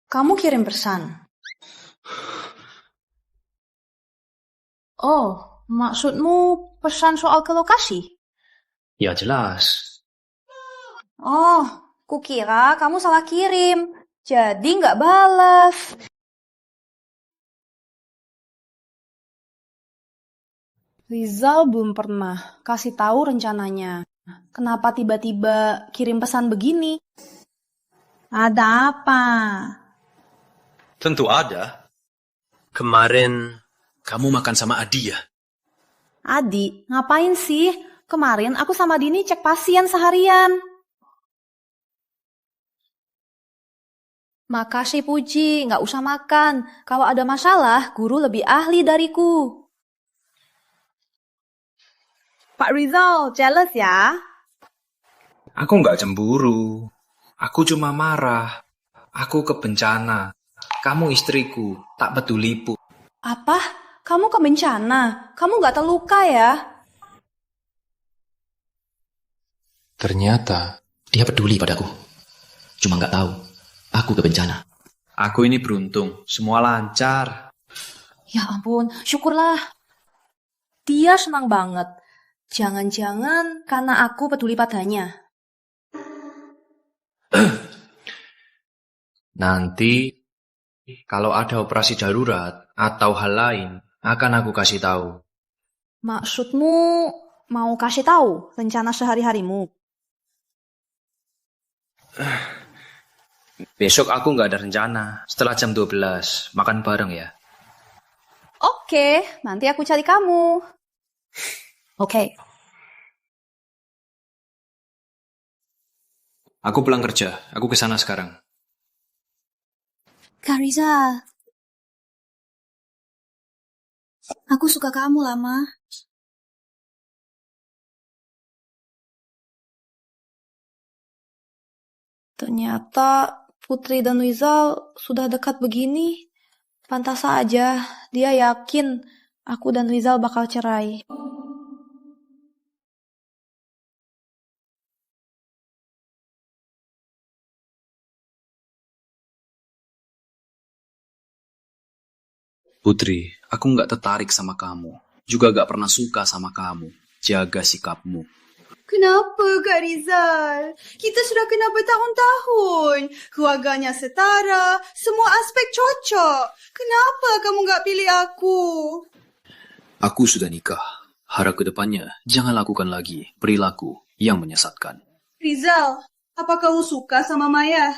kamu kirim pesan. Oh, maksudmu pesan soal ke lokasi? Ya jelas. Oh, kukira kamu salah kirim. Jadi nggak balas. Rizal belum pernah kasih tahu rencananya. Kenapa tiba-tiba kirim pesan begini? Ada apa? Tentu ada. Kemarin kamu makan sama Adi ya? Adi, ngapain sih? Kemarin aku sama Dini cek pasien seharian. Makasih Puji, nggak usah makan. Kalau ada masalah, guru lebih ahli dariku. Pak Rizal, jealous ya? Aku nggak cemburu. Aku cuma marah. Aku kebencana. Kamu istriku, tak peduli pun. Apa? Kamu kebencana? Kamu nggak terluka ya? Ternyata dia peduli padaku. Cuma nggak tahu, aku kebencana. Aku ini beruntung, semua lancar. Ya ampun, syukurlah. Dia senang banget. Jangan-jangan karena aku peduli padanya. Nanti, kalau ada operasi darurat atau hal lain, akan aku kasih tahu. Maksudmu mau kasih tahu rencana sehari-harimu? Besok aku nggak ada rencana. Setelah jam 12, makan bareng ya. Oke, nanti aku cari kamu. Oke. Aku pulang kerja. Aku ke sana sekarang. Kak Rizal. Aku suka kamu, Lama. Ternyata Putri dan Rizal sudah dekat begini. Pantas saja dia yakin aku dan Rizal bakal cerai. Putri, aku nggak tertarik sama kamu. Juga nggak pernah suka sama kamu. Jaga sikapmu. Kenapa, Kak Rizal? Kita sudah kenal bertahun-tahun. Keluarganya setara, semua aspek cocok. Kenapa kamu nggak pilih aku? Aku sudah nikah. Harap kedepannya jangan lakukan lagi perilaku yang menyesatkan. Rizal, apa kamu suka sama Maya?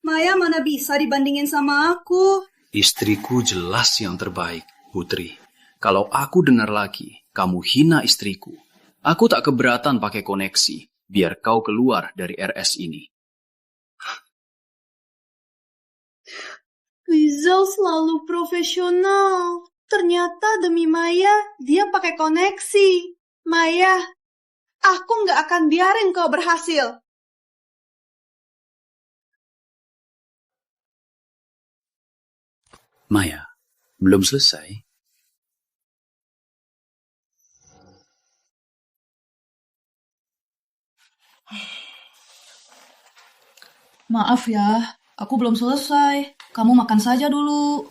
Maya mana bisa dibandingin sama aku? Istriku jelas yang terbaik, Putri. Kalau aku dengar lagi, kamu hina istriku. Aku tak keberatan pakai koneksi, biar kau keluar dari RS ini. Rizal selalu profesional. Ternyata demi Maya, dia pakai koneksi. Maya, aku nggak akan biarin kau berhasil. Maya, belum selesai. Maaf ya, aku belum selesai. Kamu makan saja dulu.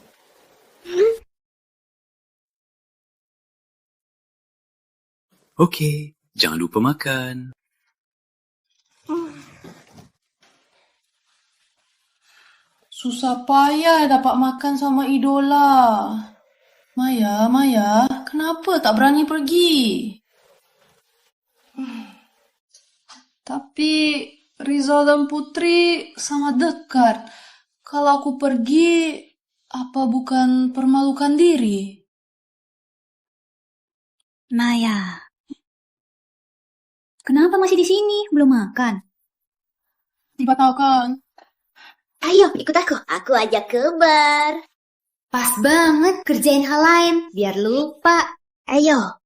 Oke, jangan lupa makan. Susah payah dapat makan sama idola. Maya, kenapa tak berani pergi? Tapi Rizal dan Putri sangat dekat. Kalau aku pergi, apa bukan permalukan diri? Maya, kenapa masih di sini? Belum makan? Dibatalkan. Ayo, ikut aku. Aku ajak ke bar. Pas banget kerjain hal lain, biar lupa. Ayo.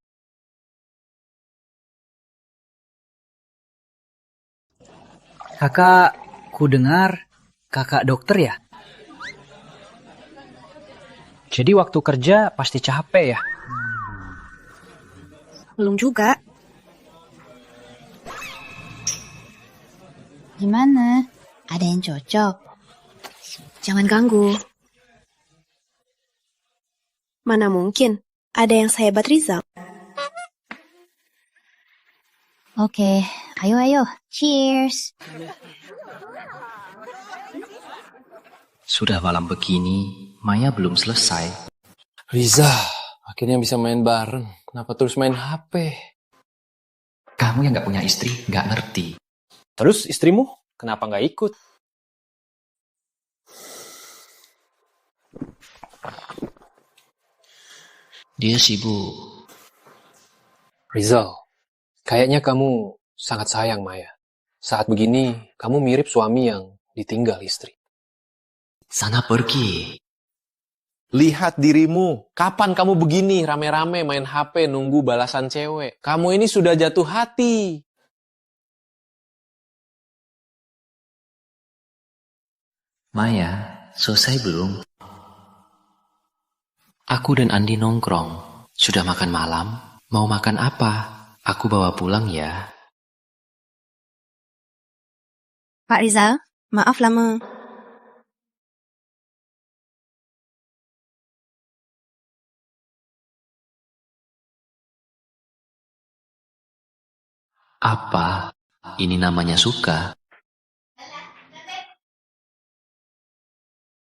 Kakak, ku dengar kakak dokter ya? Jadi waktu kerja pasti capek ya? Belum juga. Gimana? Ada yang cocok? Jangan ganggu. Mana mungkin ada yang sehebat Rizal. Oke, ayo. Cheers. Sudah malam begini, Maya belum selesai. Riza, akhirnya bisa main bareng. Kenapa terus main HP? Kamu yang gak punya istri, gak ngerti. Terus istrimu, kenapa gak ikut? Dia sibuk. Rizal, kayaknya kamu sangat sayang Maya. Saat begini, kamu mirip suami yang ditinggal istri. Sana pergi. Lihat dirimu, kapan kamu begini rame-rame main HP nunggu balasan cewek? Kamu ini sudah jatuh hati. Maya, selesai belum? Aku dan Andi nongkrong. Sudah makan malam? Mau makan apa? Aku bawa pulang ya. Pak Rizal, maaf lama. Apa? Ini namanya suka.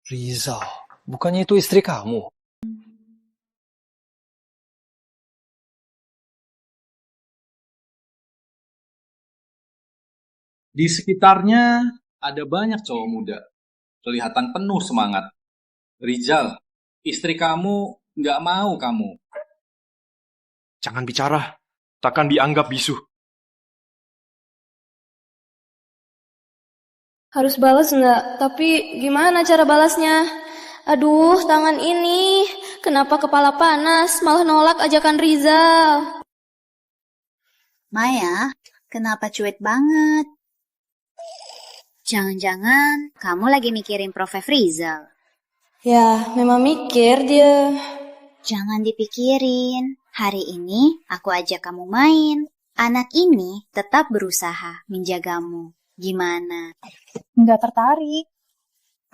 Rizal, bukannya itu istri kamu? Di sekitarnya ada banyak cowok muda. Kelihatan penuh semangat. Rizal, istri kamu nggak mau kamu. Jangan bicara, takkan dianggap bisu. Harus balas nggak? Tapi gimana cara balasnya? Aduh, tangan ini. Kenapa kepala panas? Malah nolak ajakan Rizal. Maya, kenapa cuek banget? Jangan-jangan kamu lagi mikirin Prof. Rizal. Ya, memang mikir dia. Jangan dipikirin. Hari ini aku ajak kamu main. Anak ini tetap berusaha menjagamu. Gimana? Nggak tertarik.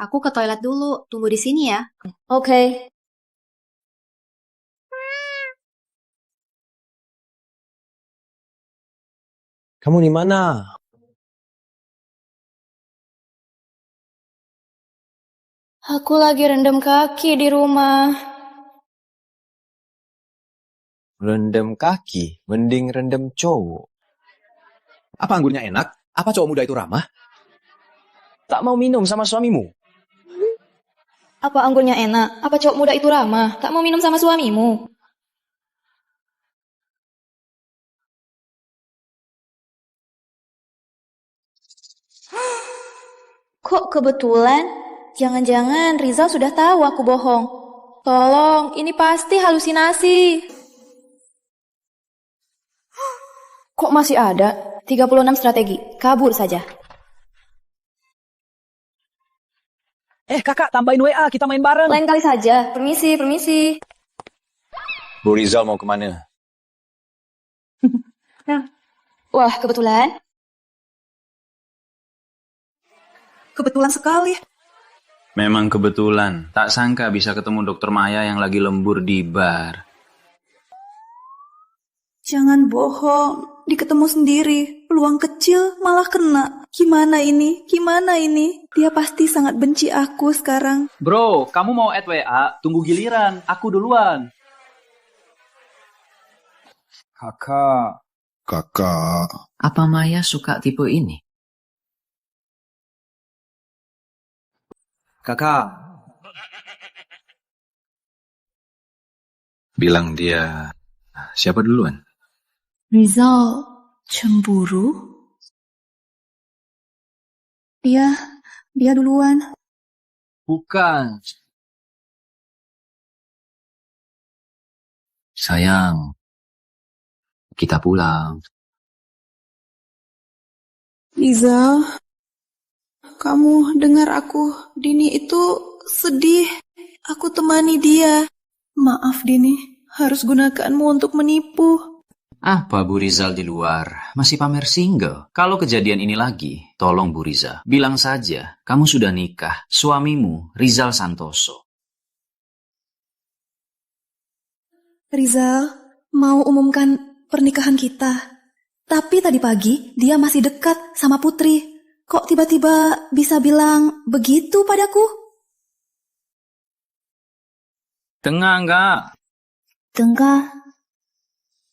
Aku ke toilet dulu. Tunggu di sini ya. Oke. Kamu di mana? Aku lagi rendam kaki di rumah. Rendam kaki, mending rendam cowok. Apa anggurnya enak? Apa cowok muda itu ramah? Tak mau minum sama suamimu? Apa anggurnya enak? Apa cowok muda itu ramah? Tak mau minum sama suamimu? Kok kebetulan? Jangan-jangan Rizal sudah tahu aku bohong. Tolong, ini pasti halusinasi. Kok masih ada? 36 strategi. Kabur saja. Kakak, tambahin WA, kita main bareng. Lain kali saja. Permisi, permisi. Bu Rizal mau kemana? Wah, kebetulan. Kebetulan sekali. Memang kebetulan. Tak sangka bisa ketemu Dokter Maya yang lagi lembur di bar. Jangan bohong, diketemu sendiri. Peluang kecil malah kena. Gimana ini? Gimana ini? Dia pasti sangat benci aku sekarang. Bro, kamu mau add WA? Tunggu giliran, aku duluan. Kakak. Apa Maya suka tipe ini? Kakak. Bilang dia siapa duluan? Rizal cemburu? Dia duluan. Bukan. Sayang, kita pulang. Rizal, kamu dengar aku. Dini itu sedih. Aku temani dia. Maaf Dini, harus gunakanmu untuk menipu. Apa Bu Rizal di luar? Masih pamer single? Kalau kejadian ini lagi, tolong Bu Riza, bilang saja kamu sudah nikah, suamimu Rizal Santoso. Rizal mau umumkan pernikahan kita. Tapi tadi pagi dia masih dekat sama Putri. Kok tiba-tiba bisa bilang begitu padaku? Tengah enggak? Tengah.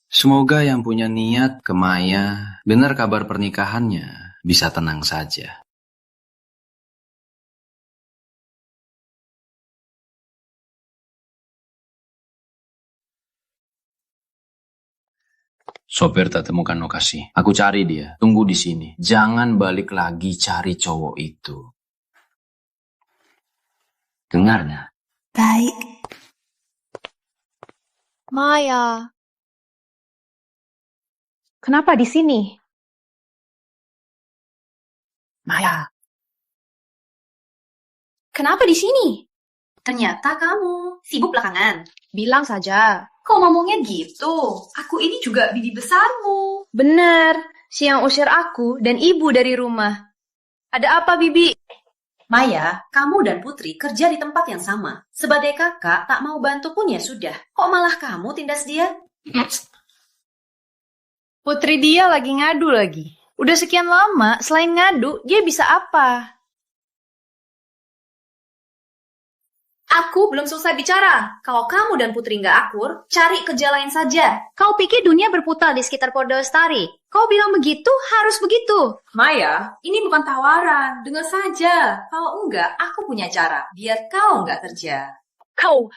Semoga yang punya niat ke Maya, benar kabar pernikahannya, bisa tenang saja. Sopir tak temukan lokasi. Aku cari dia. Tunggu di sini. Jangan balik lagi cari cowok itu. Dengar nggak? Baik. Maya. Kenapa di sini? Maya. Kenapa di sini? Ternyata kamu sibuk belakangan. Bilang saja. Kok ngomongnya gitu? Aku ini juga bibi besarmu. Benar, si yang usir aku dan ibu dari rumah. Ada apa, Bibi? Maya, kamu dan Putri kerja di tempat yang sama. Sebagai kakak, tak mau bantu pun ya sudah. Kok malah kamu tindas dia? Putri dia lagi ngadu lagi. Udah sekian lama, selain ngadu, dia bisa apa? Aku belum selesai bicara. Kalau kamu dan Putri nggak akur, cari kerja lain saja. Kau pikir dunia berputar di sekitar Pondok Lestari? Kau bilang begitu, harus begitu. Maya, ini bukan tawaran. Dengar saja. Kalau enggak, aku punya cara. Biar kau nggak kerja. Kau.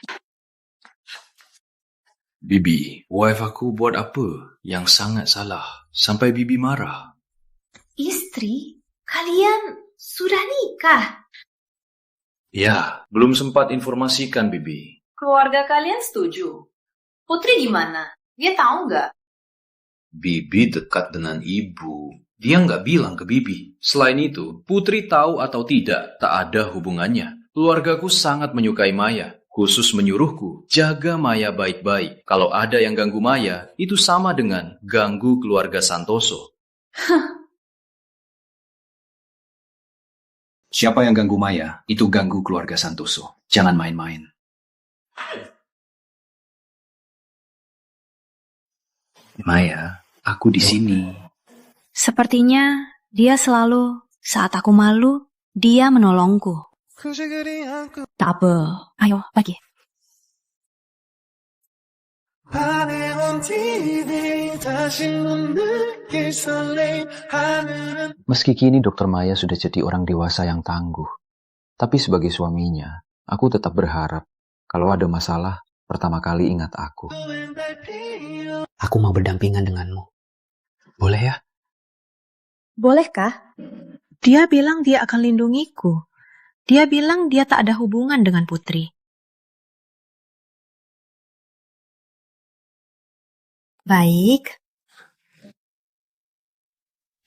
Bibi, wife aku buat apa yang sangat salah sampai Bibi marah? Istri, kalian sudah nikah? Ya, belum sempat informasikan Bibi. Keluarga kalian setuju? Putri gimana? Dia tahu nggak? Bibi dekat dengan ibu. Dia nggak bilang ke Bibi. Selain itu, Putri tahu atau tidak, tak ada hubungannya. Keluargaku sangat menyukai Maya. Khusus menyuruhku, jaga Maya baik-baik. Kalau ada yang ganggu Maya, itu sama dengan ganggu keluarga Santoso. Siapa yang ganggu Maya, itu ganggu keluarga Santoso. Jangan main-main. Maya, aku di sini. Sepertinya dia selalu, saat aku malu, dia menolongku. Tak apa, ayo pergi. Meski kini Dokter Maya sudah jadi orang dewasa yang tangguh, tapi sebagai suaminya, aku tetap berharap kalau ada masalah, pertama kali ingat aku. Aku mau berdampingan denganmu. Boleh ya? Bolehkah? Dia bilang dia akan lindungiku. Dia bilang dia tak ada hubungan dengan Putri. Baik.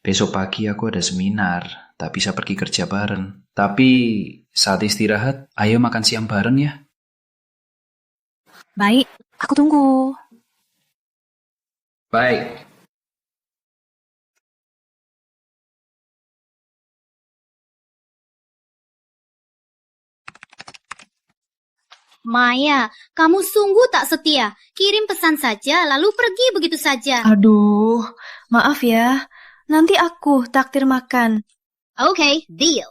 Besok pagi aku ada seminar, tak bisa pergi kerja bareng. Tapi saat istirahat, ayo makan siang bareng ya. Baik, aku tunggu. Baik. Maya, kamu sungguh tak setia. Kirim pesan saja, lalu pergi begitu saja. Aduh, maaf ya. Nanti aku takdir makan. Oke, deal.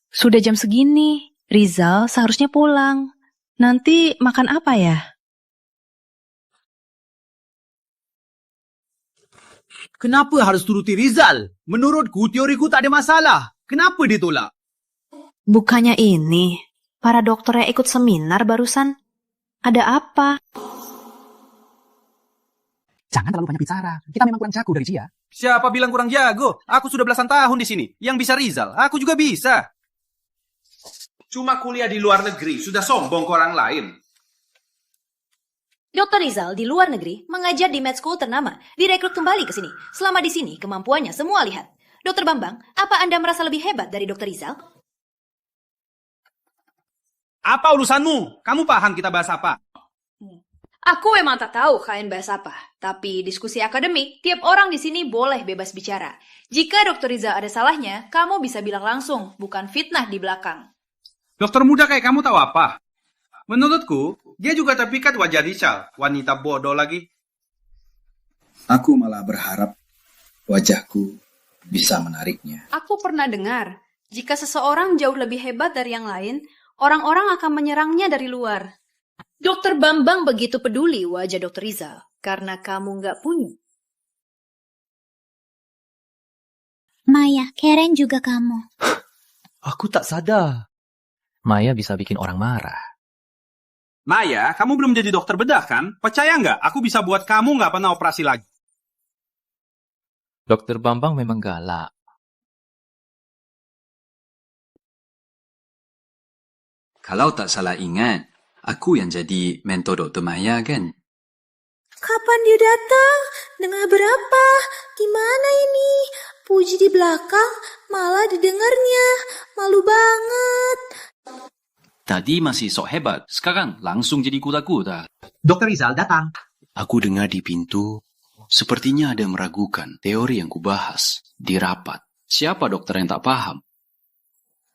Sudah jam segini. Rizal seharusnya pulang. Nanti makan apa ya? Kenapa harus turuti Rizal? Menurutku, teoriku tak ada masalah. Kenapa ditolak? Bukannya ini. Para dokter yang ikut seminar barusan. Ada apa? Jangan terlalu banyak bicara. Kita memang kurang jago dari dia. Siapa bilang kurang jago? Aku sudah belasan tahun di sini. Yang bisa Rizal, aku juga bisa. Cuma kuliah di luar negeri, sudah sombong ke orang lain. Dr. Rizal di luar negeri mengajar di med school ternama, direkrut kembali ke sini. Selama di sini, kemampuannya semua lihat. Dr. Bambang, apa Anda merasa lebih hebat dari Dr. Rizal? Apa urusanmu? Kamu paham kita bahas apa? Aku memang tak tahu kalian bahas apa, tapi diskusi akademik, tiap orang di sini boleh bebas bicara. Jika Dr. Rizal ada salahnya, kamu bisa bilang langsung, bukan fitnah di belakang. Dokter muda kayak kamu tahu apa? Menurutku, dia juga terpikat wajah Rizal. Wanita bodoh lagi. Aku malah berharap wajahku bisa menariknya. Aku pernah dengar, jika seseorang jauh lebih hebat dari yang lain, orang-orang akan menyerangnya dari luar. Dokter Bambang begitu peduli wajah Dr. Rizal, karena kamu nggak punya. Maya, keren juga kamu. Aku tak sadar. Maya bisa bikin orang marah. Maya, kamu belum jadi dokter bedah kan? Percaya nggak? Aku bisa buat kamu nggak pernah operasi lagi. Dokter Bambang memang galak. Kalau tak salah ingat, aku yang jadi mentor Dokter Maya kan? Kapan dia datang? Dengar berapa? Gimana ini? Puji di belakang, malah didengarnya. Malu banget. Tadi masih sok hebat, sekarang langsung jadi kuda-kuda. Dokter Rizal datang. Aku dengar di pintu, sepertinya ada yang meragukan teori yang kubahas di rapat. Siapa dokter yang tak paham?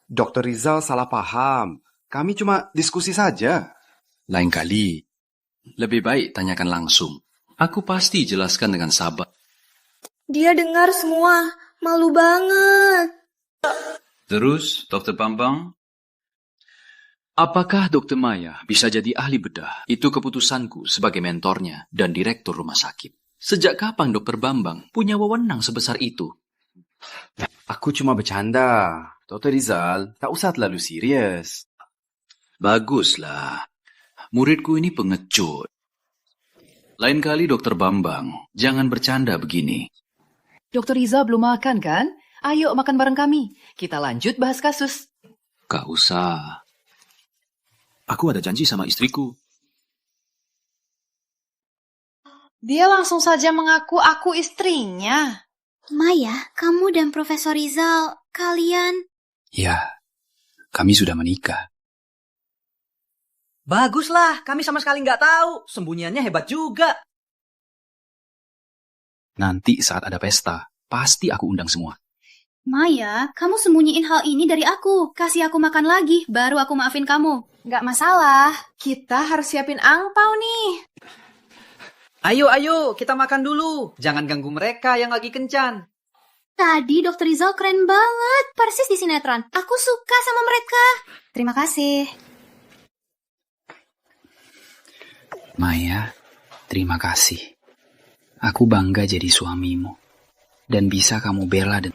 Dokter Rizal salah paham. Kami cuma diskusi saja. Lain kali, lebih baik tanyakan langsung. Aku pasti jelaskan dengan sabar. Dia dengar semua. Malu banget. Terus, Dokter Bambang, apakah Dokter Maya bisa jadi ahli bedah? Itu keputusanku sebagai mentornya dan direktur rumah sakit. Sejak kapan Dokter Bambang punya wewenang sebesar itu? Aku cuma bercanda. Dokter Rizal, tak usah terlalu serius. Baguslah. Muridku ini pengecut. Lain kali Dokter Bambang, jangan bercanda begini. Dokter Rizal belum makan kan? Ayo makan bareng kami. Kita lanjut bahas kasus. Gak usah. Aku ada janji sama istriku. Dia langsung saja mengaku aku istrinya. Maya, kamu dan Profesor Rizal, kalian... Ya, kami sudah menikah. Baguslah, kami sama sekali nggak tahu. Sembunyiannya hebat juga. Nanti saat ada pesta, pasti aku undang semua. Maya, kamu sembunyiin hal ini dari aku. Kasih aku makan lagi, baru aku maafin kamu. Nggak masalah, kita harus siapin angpau nih. Ayo, kita makan dulu. Jangan ganggu mereka yang lagi kencan. Tadi Dr. Rizal keren banget, persis di sinetron. Aku suka sama mereka. Terima kasih. Maya, terima kasih. Aku bangga jadi suamimu. Dan bisa kamu bela dan...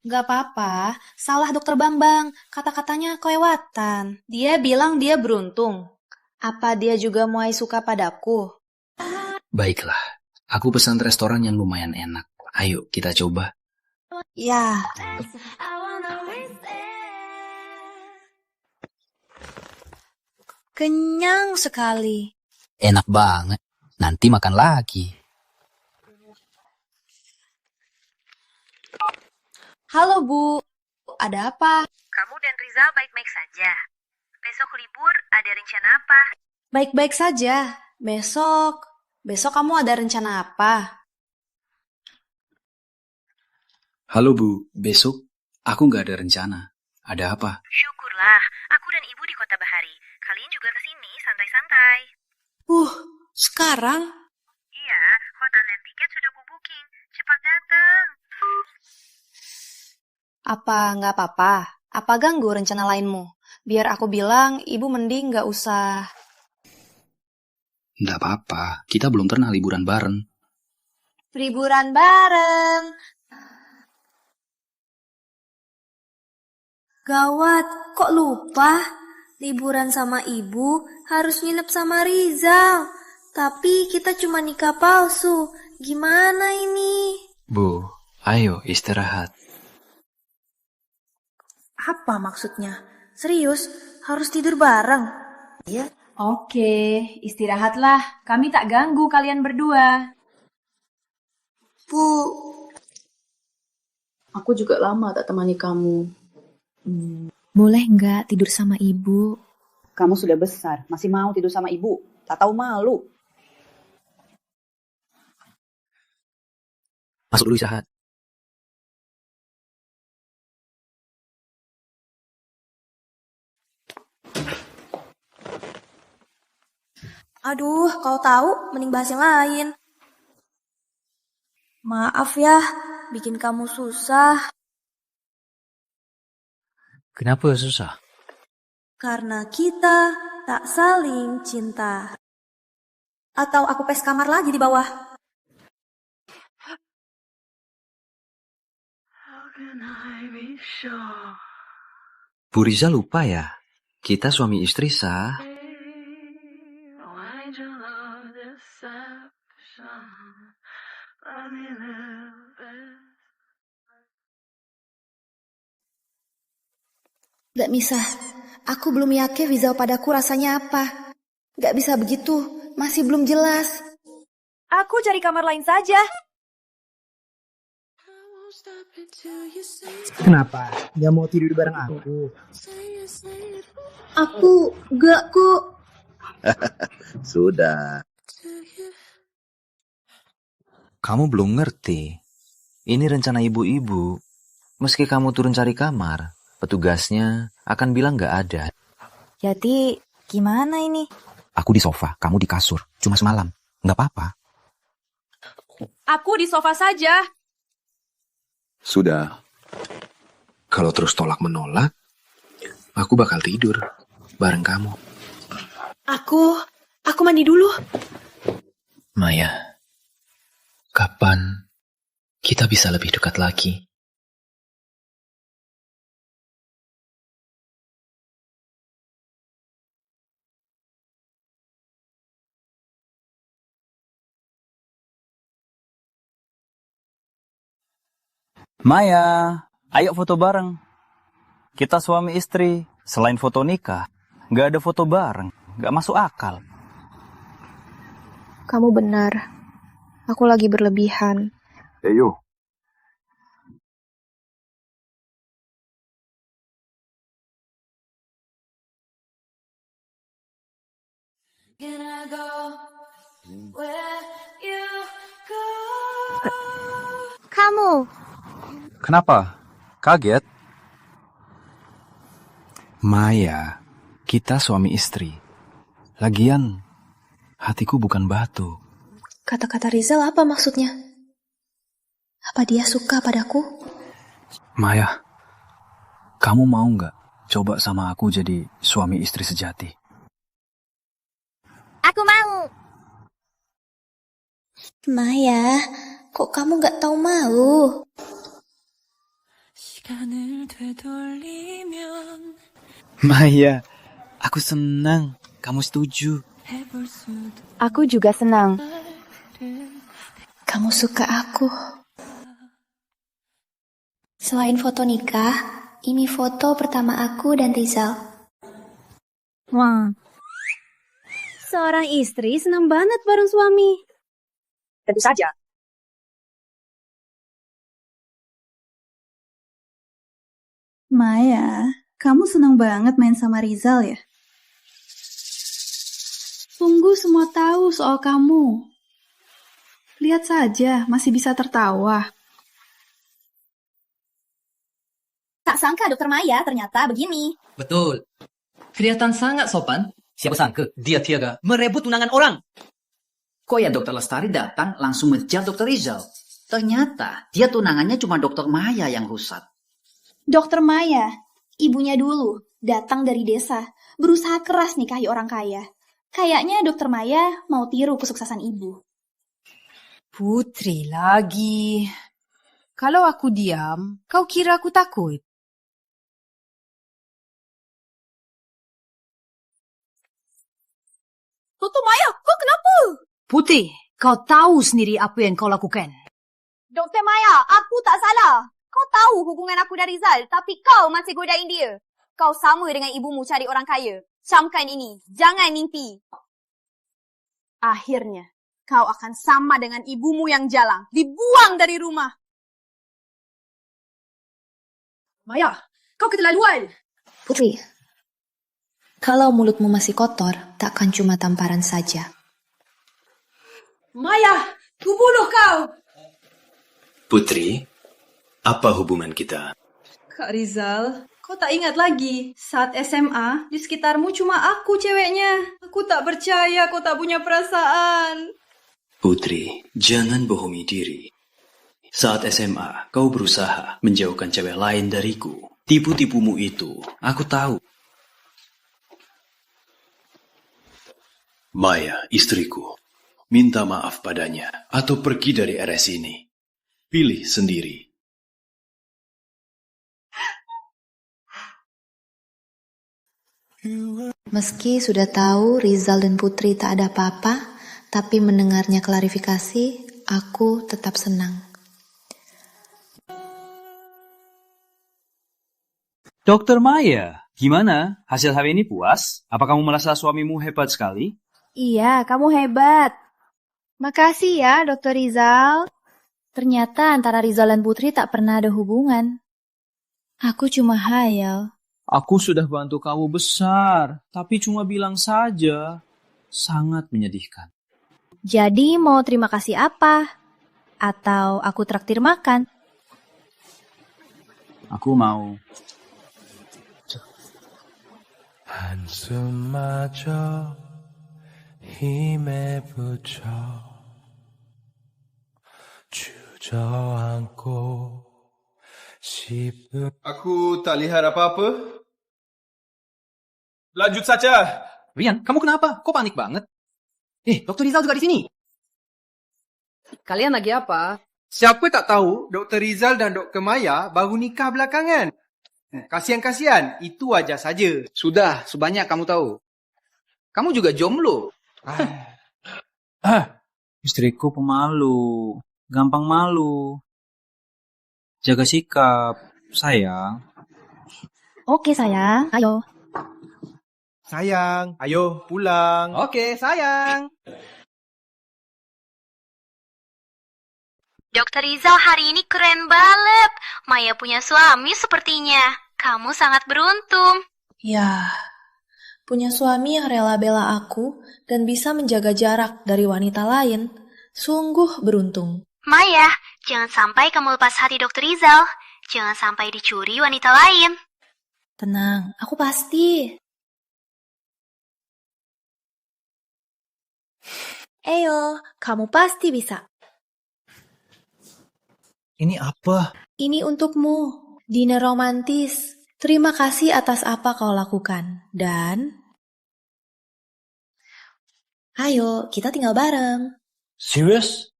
Gak apa-apa, salah Dokter Bambang. Kata-katanya kelewatan. Dia bilang dia beruntung. Apa dia juga mulai suka padaku? Baiklah, aku pesan restoran yang lumayan enak. Ayo kita coba. Ya. Kenyang sekali. Enak banget. Nanti makan lagi. Halo Bu, ada apa? Kamu dan Rizal baik-baik saja. Besok libur, ada rencana apa? Baik-baik saja. Besok kamu ada rencana apa? Halo Bu, besok aku nggak ada rencana. Ada apa? Syukurlah, aku dan Ibu di Kota Bahari. Kalian juga kesini santai-santai. Sekarang? Iya, hotel dan tiket sudah ku-booking. Cepat datang. Apa nggak apa-apa? Apa ganggu rencana lainmu? Biar aku bilang, ibu mending nggak usah. Nggak apa-apa, kita belum pernah liburan bareng. Liburan bareng. Gawat, kok lupa? Liburan sama ibu harus nginep sama Rizal. Tapi kita cuma nikah palsu. Gimana ini? Bu, ayo istirahat. Apa maksudnya? Serius? Harus tidur bareng? Iya. Oke, istirahatlah. Kami tak ganggu kalian berdua. Bu. Aku juga lama tak temani kamu. Boleh nggak tidur sama ibu? Kamu sudah besar, masih mau tidur sama ibu? Tak tahu malu. Masuk dulu istirahat. Aduh, kau tahu, mending bahas yang lain. Maaf ya, bikin kamu susah. Kenapa susah? Karena kita tak saling cinta. Atau aku pes kamar lagi di bawah. Bu Riza lupa ya, kita suami istri sah. Gak bisa, aku belum yakin Rizal padaku rasanya apa. Gak bisa begitu, masih belum jelas. Aku cari kamar lain saja. Kenapa? Gak mau tidur bareng aku? Aku gak kok. Sudah. Kamu belum ngerti. Ini rencana ibu-ibu. Meski kamu turun cari kamar, petugasnya akan bilang nggak ada. Jadi gimana ini? Aku di sofa, kamu di kasur. Cuma semalam. Nggak apa-apa. Aku di sofa saja. Sudah. Kalau terus tolak-menolak, aku bakal tidur bareng kamu. Aku mandi dulu. Maya, kapan kita bisa lebih dekat lagi? Maya, ayo foto bareng. Kita suami istri, selain foto nikah, nggak ada foto bareng, nggak masuk akal. Kamu benar. Aku lagi berlebihan. Ayo. Kamu. Kenapa? Kaget? Maya, kita suami istri. Lagian, hatiku bukan batu. Kata-kata Rizal apa maksudnya? Apa dia suka padaku? Maya, kamu mau nggak coba sama aku jadi suami istri sejati? Aku mau. Maya, kok kamu gak tahu mau? Maya, aku senang kamu setuju. Aku juga senang. Kamu suka aku. Selain foto nikah, ini foto pertama aku dan Rizal. Wah, seorang istri senang banget bareng suami. Tentu saja. Maya, kamu senang banget main sama Rizal ya? Sungguh semua tahu soal kamu. Lihat saja, masih bisa tertawa. Tak sangka Dokter Maya ternyata begini. Betul. Kelihatan sangat sopan. Siapa sangka? Dia Tiaga merebut tunangan orang. Kok ya Dokter Lestari datang langsung ngejar Dokter Rizal? Ternyata dia tunangannya cuma Dokter Maya yang rusak. Dokter Maya, ibunya dulu, datang dari desa, berusaha keras nikahi orang kaya. Kayaknya Dokter Maya mau tiru kesuksesan ibu. Putri lagi. Kalau aku diam, kau kira aku takut? Dokter Maya, kok kenapa? Putri, kau tahu sendiri apa yang kau lakukan. Dokter Maya, aku tak salah. Kau tahu hubungan aku dan Rizal, tapi kau masih godain dia. Kau sama dengan ibumu cari orang kaya. Camkan ini, jangan mimpi. Akhirnya, kau akan sama dengan ibumu yang jalang, dibuang dari rumah. Maya, kau keterlaluan. Putri, kalau mulutmu masih kotor, takkan cuma tamparan saja. Maya, ku bunuh kau. Putri, apa hubungan kita? Kak Rizal, kau tak ingat lagi saat SMA di sekitarmu cuma aku ceweknya. Aku tak percaya kau tak punya perasaan. Putri, jangan bohongi diri. Saat SMA, kau berusaha menjauhkan cewek lain dariku. Tipu-tipumu itu, aku tahu. Maya, istriku, minta maaf padanya atau pergi dari RS ini. Pilih sendiri. Meski sudah tahu Rizal dan Putri tak ada apa-apa, tapi mendengarnya klarifikasi, aku tetap senang. Dokter Maya, gimana? Hasil hari ini puas? Apa kamu merasa suamimu hebat sekali? Iya, kamu hebat. Makasih ya, Dokter Rizal. Ternyata antara Rizal dan Putri tak pernah ada hubungan. Aku cuma hayal. Aku sudah bantu kamu besar, tapi cuma bilang saja. Sangat menyedihkan. Jadi mau terima kasih apa? Atau aku traktir makan? Aku mau. 한숨마저 힘에 붙여 주저앉고 싶은 Aku tak lihat apa-apa. Lanjut saja. Rian, kamu kenapa? Kok panik banget? Dokter Rizal juga di sini. Kalian lagi apa? Siapa tak tahu Dr. Rizal dan Dr. Maya baru nikah belakangan. Kasihan-kasihan, itu aja saja. Sudah, sebanyak kamu tahu. Kamu juga jomblo. Istriku pemalu, gampang malu. Jaga sikap, sayang. Oke sayang, ayo. Sayang, ayo pulang. Oke, sayang. Dokter Rizal hari ini keren banget. Maya punya suami sepertinya. Kamu sangat beruntung. Ya, punya suami yang rela bela aku dan bisa menjaga jarak dari wanita lain. Sungguh beruntung. Maya, jangan sampai kamu lepas hati Dokter Rizal. Jangan sampai dicuri wanita lain. Tenang, aku pasti. Ayo, kamu pasti bisa. Ini apa? Ini untukmu, dinner romantis. Terima kasih atas apa kau lakukan. Dan, ayo, kita tinggal bareng. Serius?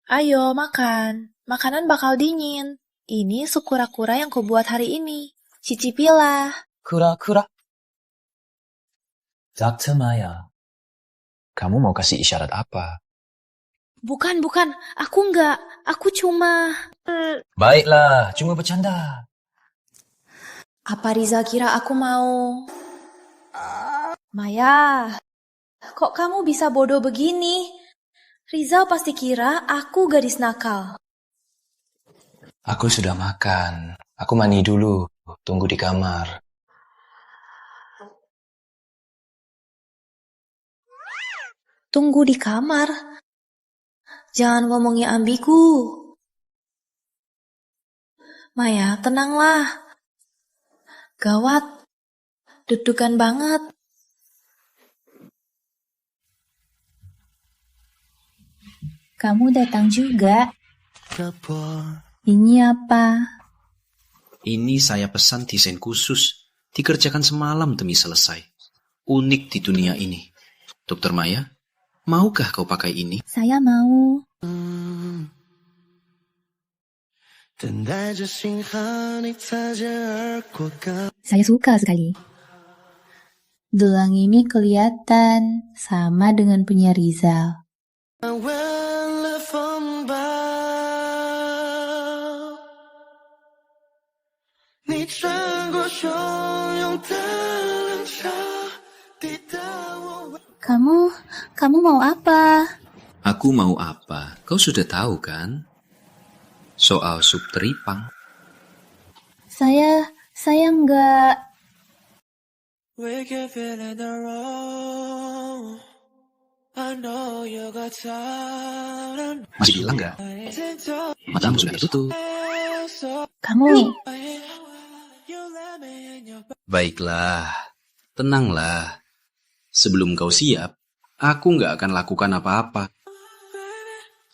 Ayo, makan. Makanan bakal dingin. Ini sup kura-kura yang kubuat hari ini. Cicipilah. Kura-kura. Dr. Maya, kamu mau kasih isyarat apa? Bukan. Aku enggak. Aku cuma... Baiklah, cuma bercanda. Apa Rizal kira aku mau? Maya, kok kamu bisa bodoh begini? Rizal pasti kira aku gadis nakal. Aku sudah makan. Aku mandi dulu. Tunggu di kamar. Tunggu di kamar. Jangan ngomongnya ambigu. Maya, tenanglah. Gawat. Deg-degan banget. Kamu datang juga. Ini apa? Ini saya pesan desain khusus. Dikerjakan semalam demi selesai. Unik di dunia ini. Dokter Maya, maukah kau pakai ini? Saya mau. Saya suka sekali. Gelang ini kelihatan sama dengan punya Rizal. Kamu mau apa? Aku mau apa? Kau sudah tahu kan? Soal sup teripang. Saya enggak. Masih bilang nggak? Matamu sudah tutup. Kamu. Baiklah, tenanglah. Sebelum kau siap, aku nggak akan lakukan apa-apa.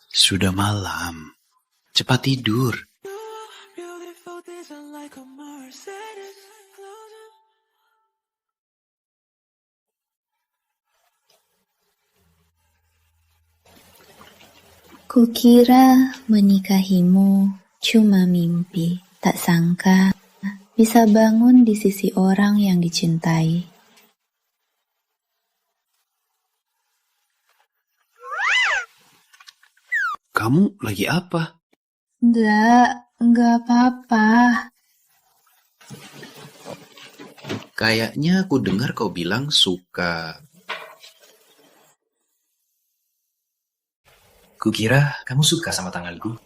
Sudah malam. Cepat tidur. Kukira menikahimu cuma mimpi. Tak sangka bisa bangun di sisi orang yang dicintai. Kamu lagi apa? Enggak apa-apa. Kayaknya aku dengar kau bilang suka. Kukira kamu suka sama tanganku.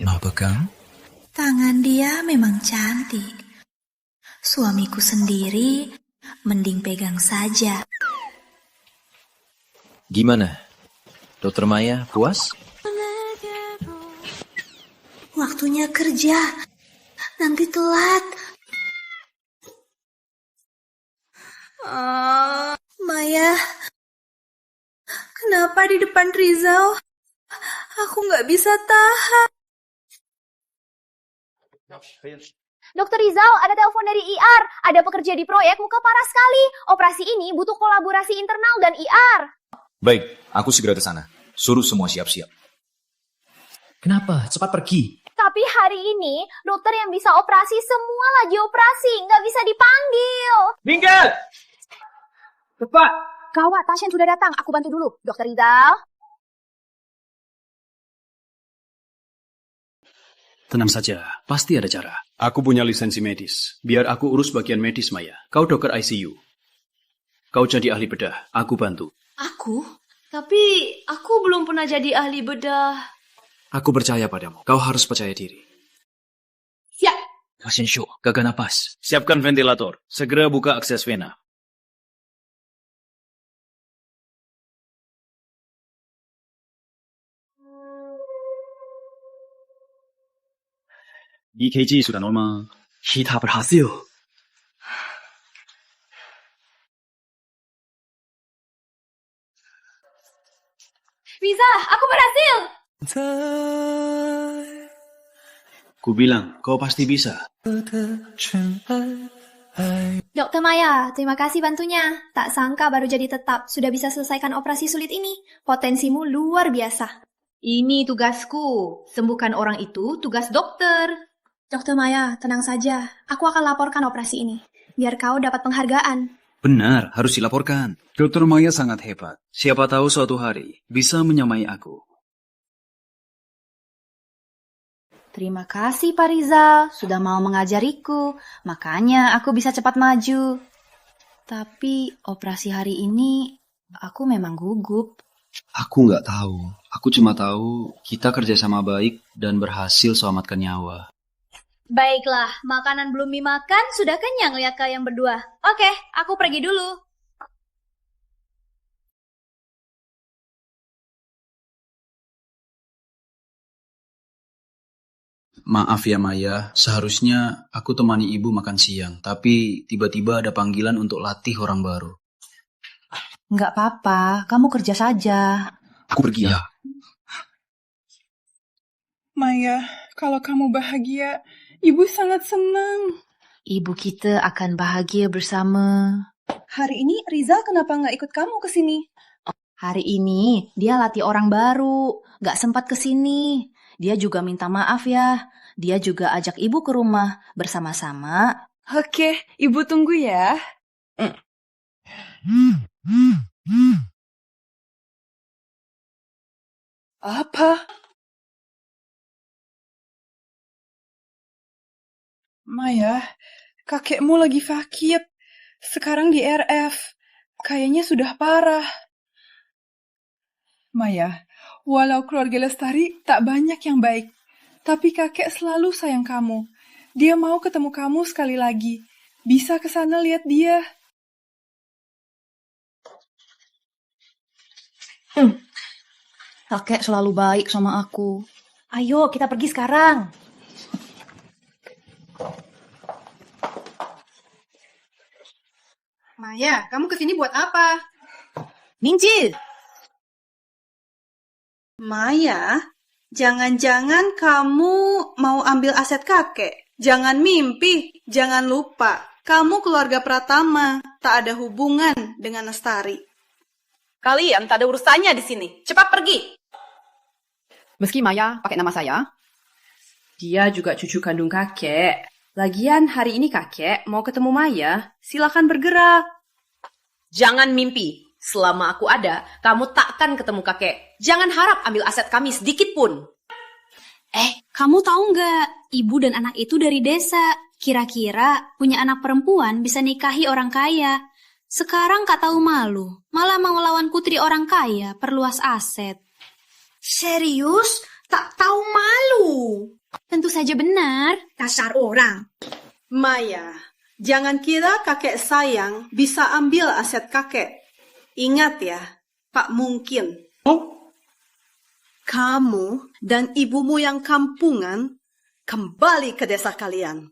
Mau pegang? Tangan dia memang cantik. Suamiku sendiri mending pegang saja. Gimana? Dokter Maya, puas? Waktunya kerja. Nanti telat. Maya, kenapa di depan Rizal? Aku nggak bisa tahan. Dokter Rizal, ada telepon dari IR. Ada pekerja di proyek muka parah sekali. Operasi ini butuh kolaborasi internal dan IR. Baik, aku segera ke sana. Suruh semua siap-siap. Kenapa? Cepat pergi. Tapi hari ini, dokter yang bisa operasi semua lagi operasi. Nggak bisa dipanggil. Minggir! Cepat! Gawat, pasien sudah datang. Aku bantu dulu. Dokter Rizal. Tenang saja, pasti ada cara. Aku punya lisensi medis. Biar aku urus bagian medis, Maya. Kau dokter ICU. Kau jadi ahli bedah, aku bantu. Aku? Tapi aku belum pernah jadi ahli bedah. Aku percaya padamu. Kau harus percaya diri. Siap. Pasien syok, gagal napas. Siapkan ventilator. Segera buka akses vena. EKG sudah normal. Kita berhasil. Bisa, aku berhasil. Ku bilang, kau pasti bisa. Dokter Maya, terima kasih bantunya. Tak sangka baru jadi tetap sudah bisa selesaikan operasi sulit ini. Potensimu luar biasa. Ini tugasku. Sembuhkan orang itu tugas dokter. Dokter Maya, tenang saja. Aku akan laporkan operasi ini. Biar kau dapat penghargaan. Benar, harus dilaporkan. Dokter Maya sangat hebat. Siapa tahu suatu hari bisa menyamai aku. Terima kasih Pak Rizal, sudah mau mengajariku. Makanya aku bisa cepat maju. Tapi operasi hari ini aku memang gugup. Aku nggak tahu. Aku cuma tahu kita kerjasama baik dan berhasil selamatkan nyawa. Baiklah, makanan belum dimakan, sudah kenyang lihat kalian berdua. Oke, aku pergi dulu. Maaf ya Maya, seharusnya aku temani ibu makan siang, tapi tiba-tiba ada panggilan untuk latih orang baru. Nggak apa-apa, kamu kerja saja. Aku pergi ya. Maya, kalau kamu bahagia, ibu sangat senang. Ibu kita akan bahagia bersama. Hari ini Rizal kenapa nggak ikut kamu ke sini? Hari ini dia latih orang baru, nggak sempat ke sini. Dia juga minta maaf ya. Dia juga ajak ibu ke rumah bersama-sama. Oke, ibu tunggu ya. Apa? Maya, kakekmu lagi sakit. Sekarang di RF. Kayaknya sudah parah. Maya, walau keluarga Lestari tak banyak yang baik, tapi kakek selalu sayang kamu. Dia mau ketemu kamu sekali lagi. Bisa ke sana lihat dia. Kakek selalu baik sama aku. Ayo, kita pergi sekarang. Maya, kamu kesini buat apa? Minjil! Maya, jangan-jangan kamu mau ambil aset kakek. Jangan mimpi, jangan lupa. Kamu keluarga Pratama, tak ada hubungan dengan Lestari. Kalian tak ada urusannya di sini. Cepat pergi. Meski Maya pakai nama saya, dia juga cucu kandung kakek. Lagian hari ini kakek mau ketemu Maya, silakan bergerak. Jangan mimpi. Selama aku ada, kamu takkan ketemu kakek. Jangan harap ambil aset kami sedikit pun. Kamu tahu nggak? Ibu dan anak itu dari desa. Kira-kira punya anak perempuan bisa nikahi orang kaya. Sekarang Kak tahu malu, malah mau melawan putri orang kaya, perluas aset. Serius? Tak tahu malu? Tentu saja benar, dasar orang. Maya, jangan kira kakek sayang bisa ambil aset kakek. Ingat ya, tak mungkin. Kamu dan ibumu yang kampungan kembali ke desa kalian.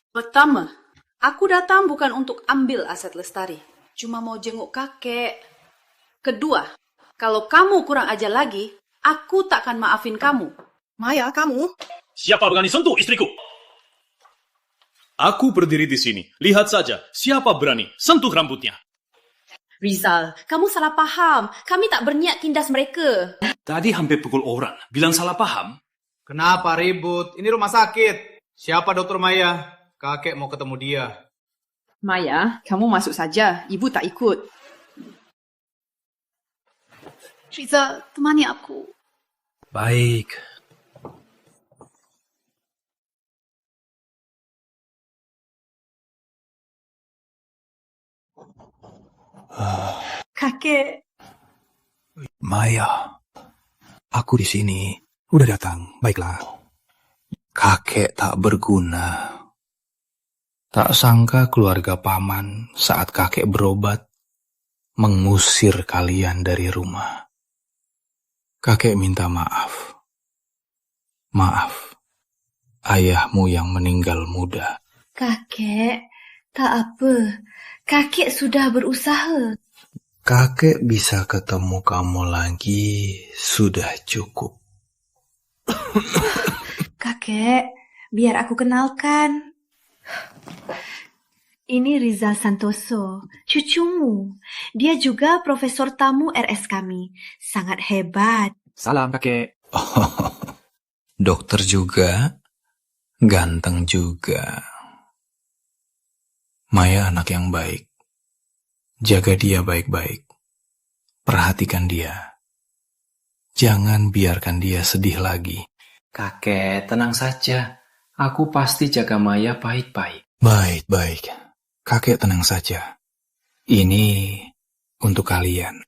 Pertama, aku datang bukan untuk ambil aset Lestari. Cuma mau jenguk kakek. Kedua, kalau kamu kurang ajar lagi, aku tak akan maafin kamu. Maya, kamu? Siapa berani sentuh istriku? Aku berdiri di sini. Lihat saja, siapa berani sentuh rambutnya. Rizal, kamu salah paham. Kami tak berniat tindas mereka. Tadi hampir pukul orang. Bilang salah paham? Kenapa ribut? Ini rumah sakit. Siapa Dokter Maya? Kakek mau ketemu dia. Maya, kamu masuk saja. Ibu tak ikut. Rizal, temani aku. Baik. Kakek. Maya, aku di sini. Udah datang, baiklah. Kakek tak berguna. Tak sangka keluarga paman saat kakek berobat mengusir kalian dari rumah. Kakek minta maaf. Maaf, ayahmu yang meninggal muda. Kakek, tak apa. Kakek sudah berusaha. Kakek bisa ketemu kamu lagi, sudah cukup. Kakek, biar aku kenalkan. Ini Rizal Santoso, cucumu. Dia juga profesor tamu RS kami. Sangat hebat. Salam, kakek. Dokter juga, ganteng juga. Maya anak yang baik. Jaga dia baik-baik. Perhatikan dia. Jangan biarkan dia sedih lagi. Kakek, tenang saja. Aku pasti jaga Maya baik-baik. Baik. Kakek tenang saja. Ini untuk kalian.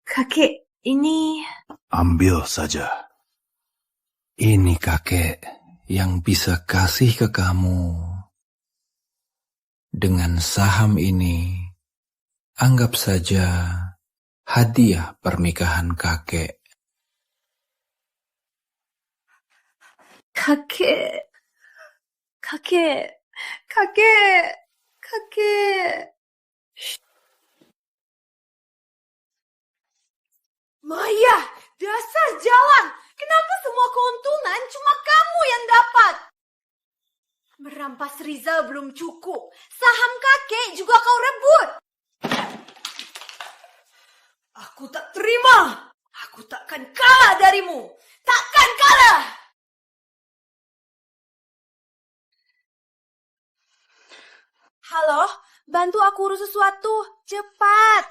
Kakek, ini... Ambil saja. Ini kakek yang bisa kasih ke kamu. Dengan saham ini, anggap saja hadiah pernikahan kakek. Kakek... Maya, dasar jalan. Kenapa semua keuntungan cuma kamu yang dapat? Merampas Rizal belum cukup. Saham kakek juga kau rebut. Aku tak terima. Aku takkan kalah darimu. Takkan kalah. Halo, bantu aku urus sesuatu. Cepat.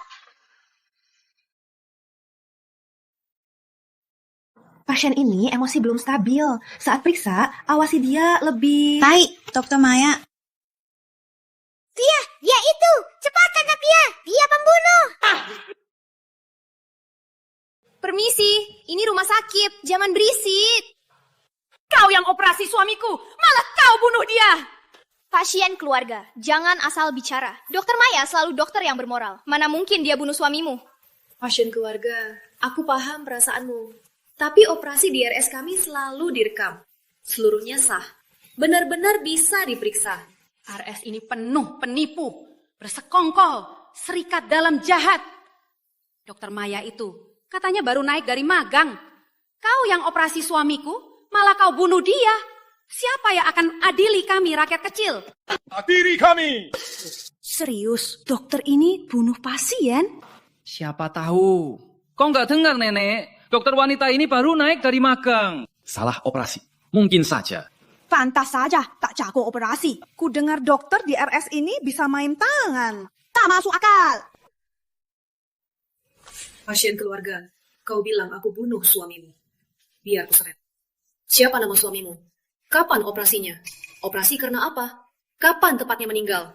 Pasien ini emosi belum stabil. Saat periksa, awasi dia lebih... Hai, Dokter Maya. Dia itu! Cepat tangkap dia! Dia pembunuh! Permisi, ini rumah sakit. Jangan berisik. Kau yang operasi suamiku, malah kau bunuh dia. Pasien keluarga, jangan asal bicara. Dokter Maya selalu dokter yang bermoral. Mana mungkin dia bunuh suamimu? Pasien keluarga, aku paham perasaanmu. Tapi operasi di RS kami selalu direkam. Seluruhnya sah. Benar-benar bisa diperiksa. RS ini penuh penipu, bersekongkol, serikat dalam jahat. Dokter Maya itu katanya baru naik dari magang. Kau yang operasi suamiku, malah kau bunuh dia. Siapa yang akan adili kami rakyat kecil? Adili kami! Serius, dokter ini bunuh pasien? Siapa tahu. Kau nggak dengar, Nenek? Dokter wanita ini baru naik dari magang. Salah operasi. Mungkin saja. Pantas saja tak jago operasi. Ku dengar dokter di RS ini bisa main tangan. Tak masuk akal. Pasien keluarga, kau bilang aku bunuh suamimu. Biar ku seret. Siapa nama suamimu? Kapan operasinya? Operasi karena apa? Kapan tepatnya meninggal?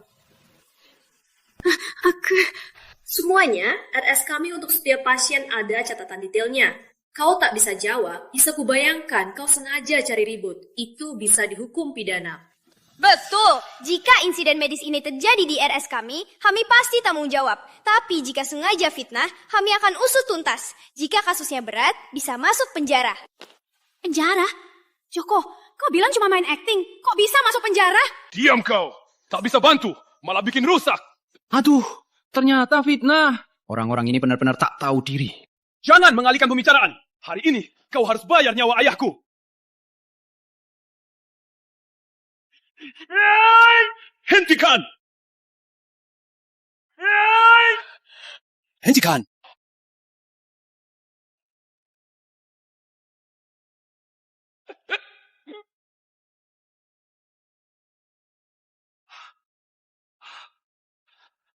Semuanya, RS kami untuk setiap pasien ada catatan detailnya. Kau tak bisa jawab, bisa kubayangkan kau sengaja cari ribut. Itu bisa dihukum pidana. Betul, jika insiden medis ini terjadi di RS kami pasti tanggung jawab. Tapi jika sengaja fitnah, kami akan usut tuntas. Jika kasusnya berat, bisa masuk penjara. Penjara? Joko, kau bilang cuma main acting. Kok bisa masuk penjara? Diam kau. Tak bisa bantu, malah bikin rusak. Aduh, ternyata fitnah. Orang-orang ini benar-benar tak tahu diri. Jangan mengalihkan pembicaraan. Hari ini kau harus bayar nyawa ayahku. Hentikan! Hentikan!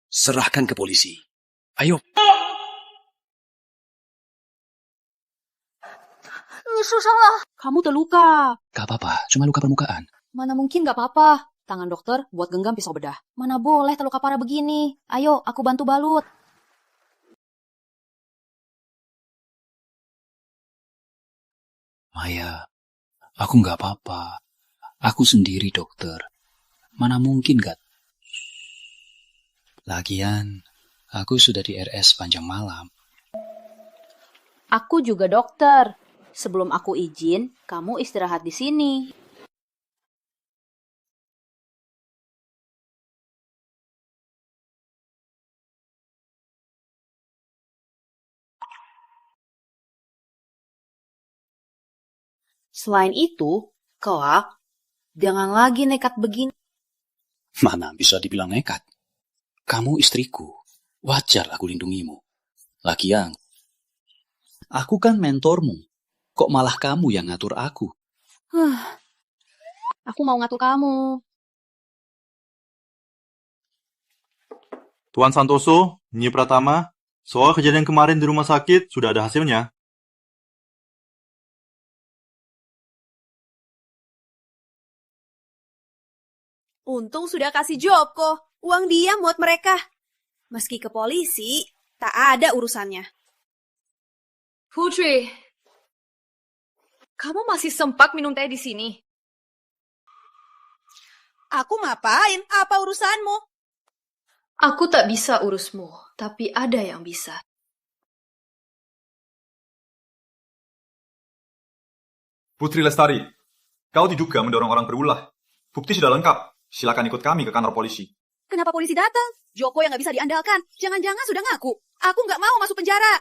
Serahkan ke polisi. Ayo. Susah. Kamu terluka. Gak apa-apa, cuma luka permukaan. Mana mungkin gak apa-apa. Tangan dokter buat genggam pisau bedah. Mana boleh terluka parah begini. Ayo, aku bantu balut. Maya, aku gak apa-apa. Aku sendiri dokter. Mana mungkin gak? Lagian, aku sudah di RS panjang malam. Aku juga dokter. Sebelum aku izin, kamu istirahat di sini. Selain itu, kelak, jangan lagi nekat begini. Mana bisa dibilang nekat? Kamu istriku. Wajar aku lindungimu. Lagian, aku kan mentormu. Kok malah kamu yang ngatur aku? Aku mau ngatur kamu. Tuan Santoso, Nyi Pratama, soal kejadian kemarin di rumah sakit sudah ada hasilnya. Untung sudah kasih Joko. Uang dia buat mereka. Meski ke polisi, tak ada urusannya. Putri, kamu masih sempat minum teh di sini? Aku ngapain? Apa urusanmu? Aku tak bisa urusmu, tapi ada yang bisa. Putri Lestari, kau diduga mendorong orang berulah. Bukti sudah lengkap. Silakan ikut kami ke kantor polisi. Kenapa polisi datang? Joko yang gak bisa diandalkan. Jangan-jangan sudah ngaku. Aku gak mau masuk penjara.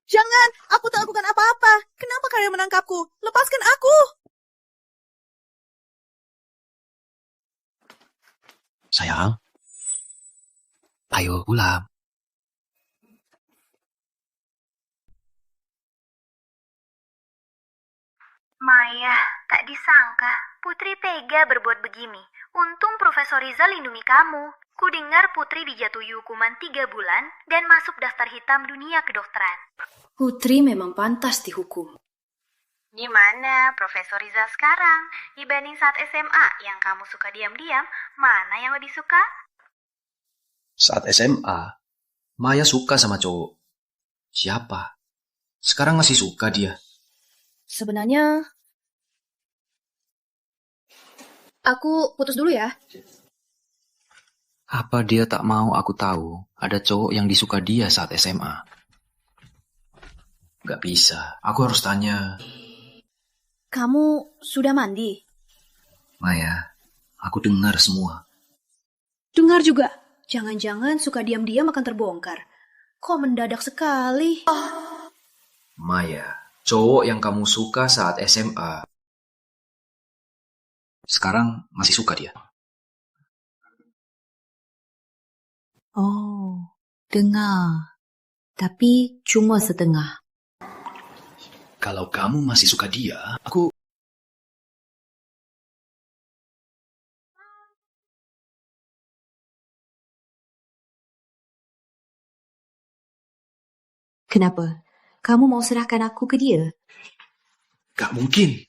Jangan, aku tak lakukan apa-apa. Kenapa kalian menangkapku? Lepaskan aku. Sayang, ayo pulang. Maya, tak disangka Putri tega berbuat begini. Untung Profesor Riza lindungi kamu. Kudengar Putri dijatuhi hukuman 3 bulan dan masuk daftar hitam dunia kedokteran. Putri memang pantas dihukum. Gimana Profesor Riza sekarang? Dibanding saat SMA yang kamu suka diam-diam, mana yang lebih suka? Saat SMA, Maya suka sama cowok. Siapa? Sekarang masih suka dia. Sebenarnya, aku putus dulu ya. Apa dia tak mau aku tahu ada cowok yang disuka dia saat SMA? Gak bisa, aku harus tanya. Kamu sudah mandi? Maya, aku dengar semua. Dengar juga. Jangan-jangan suka diam-diam akan terbongkar. Kok mendadak sekali? Maya, cowok yang kamu suka saat SMA, sekarang masih suka dia. Oh, dengar. Tapi cuma setengah. Kalau kamu masih suka dia, aku... Kenapa? Kamu mau serahkan aku ke dia? Gak mungkin.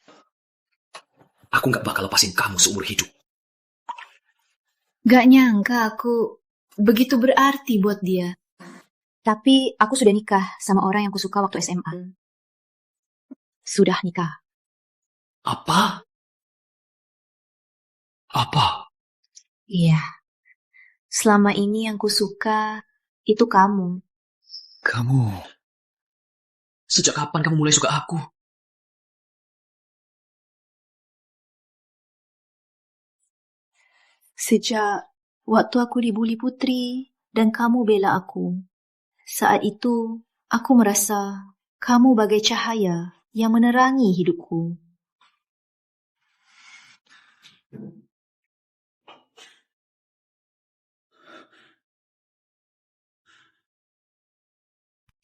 Aku gak bakal lepasin kamu seumur hidup. Gak nyangka aku begitu berarti buat dia. Tapi aku sudah nikah sama orang yang aku suka waktu SMA. Sudah nikah. Apa? Apa? Iya. Selama ini yang ku suka itu kamu. Kamu? Sejak kapan kamu mulai suka aku? Sejak waktu aku dibuli Putri dan kamu bela aku. Saat itu, aku merasa kamu bagai cahaya yang menerangi hidupku.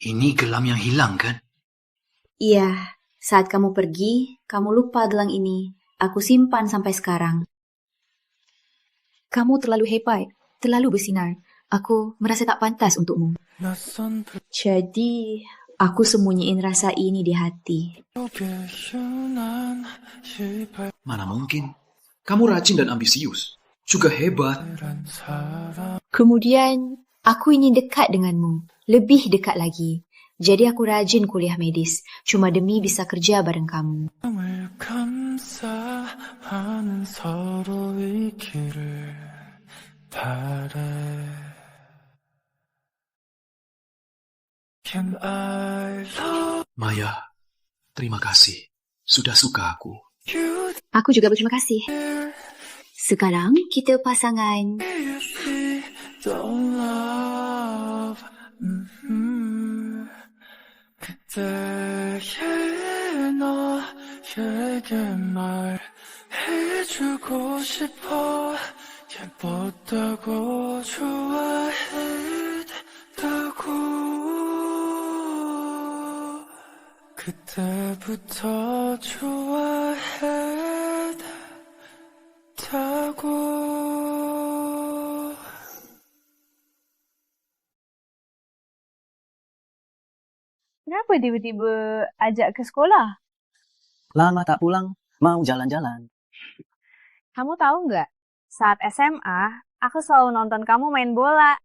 Ini gelang yang hilang, kan? Iya, saat kamu pergi, kamu lupa gelang ini. Aku simpan sampai sekarang. Kamu terlalu hebat, terlalu bersinar. Aku merasa tak pantas untukmu. Jadi, aku sembunyiin rasa ini di hati. Mana mungkin? Kamu rajin dan ambisius. Juga hebat. Kemudian, aku ingin dekat denganmu. Lebih dekat lagi. Jadi aku rajin kuliah medis. Cuma demi bisa kerja bareng kamu. Maya, terima kasih. Sudah suka aku. Aku juga berterima kasih. Sekarang kita pasangan. 그때의 너에게 말해주고 싶어. 예뻤다고 좋아했다고. 그때부터 좋아했다고. Kenapa tiba-tiba ajak ke sekolah? Lama tak pulang, mau jalan-jalan. Kamu tahu nggak? Saat SMA, aku selalu nonton kamu main bola.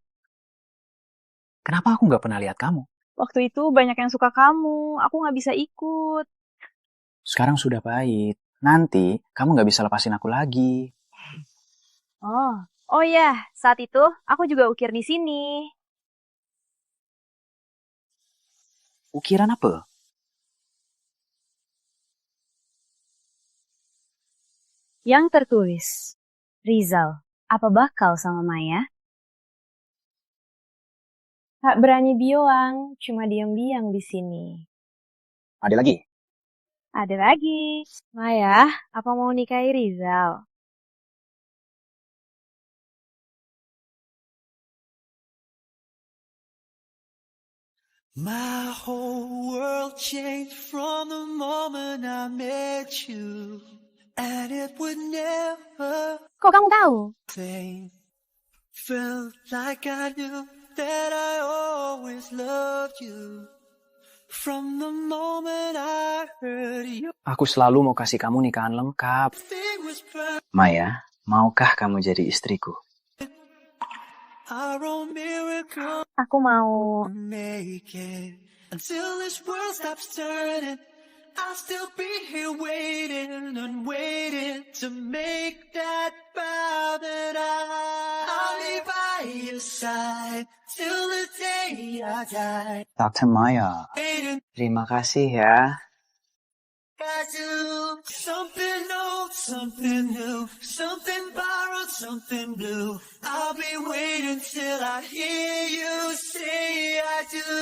Kenapa aku nggak pernah lihat kamu? Waktu itu banyak yang suka kamu, aku nggak bisa ikut. Sekarang sudah baik. Nanti kamu nggak bisa lepasin aku lagi. Oh ya, saat itu aku juga ukir di sini. Ukiran apa? Yang tertulis, Rizal, apa bakal sama Maya? Tak berani bilang, cuma diam-diam di sini. Ada lagi? Ada lagi. Maya, apa mau nikahi Rizal? My whole world changed from the moment I met you, and it would never. Kok kamu tahu? Felt like I knew that I always loved you from the moment I heard you. Aku selalu mau kasih kamu nikahan lengkap. Maya, maukah kamu jadi istriku? Aku mau. Until this world stops turning, I'll still be here waiting and waiting to make that vow that I'll be by your side till the day I die. Dr. Maya, terima kasih ya. I do something old, something new, something borrowed, something blue. I'll be waiting till I hear you say I do.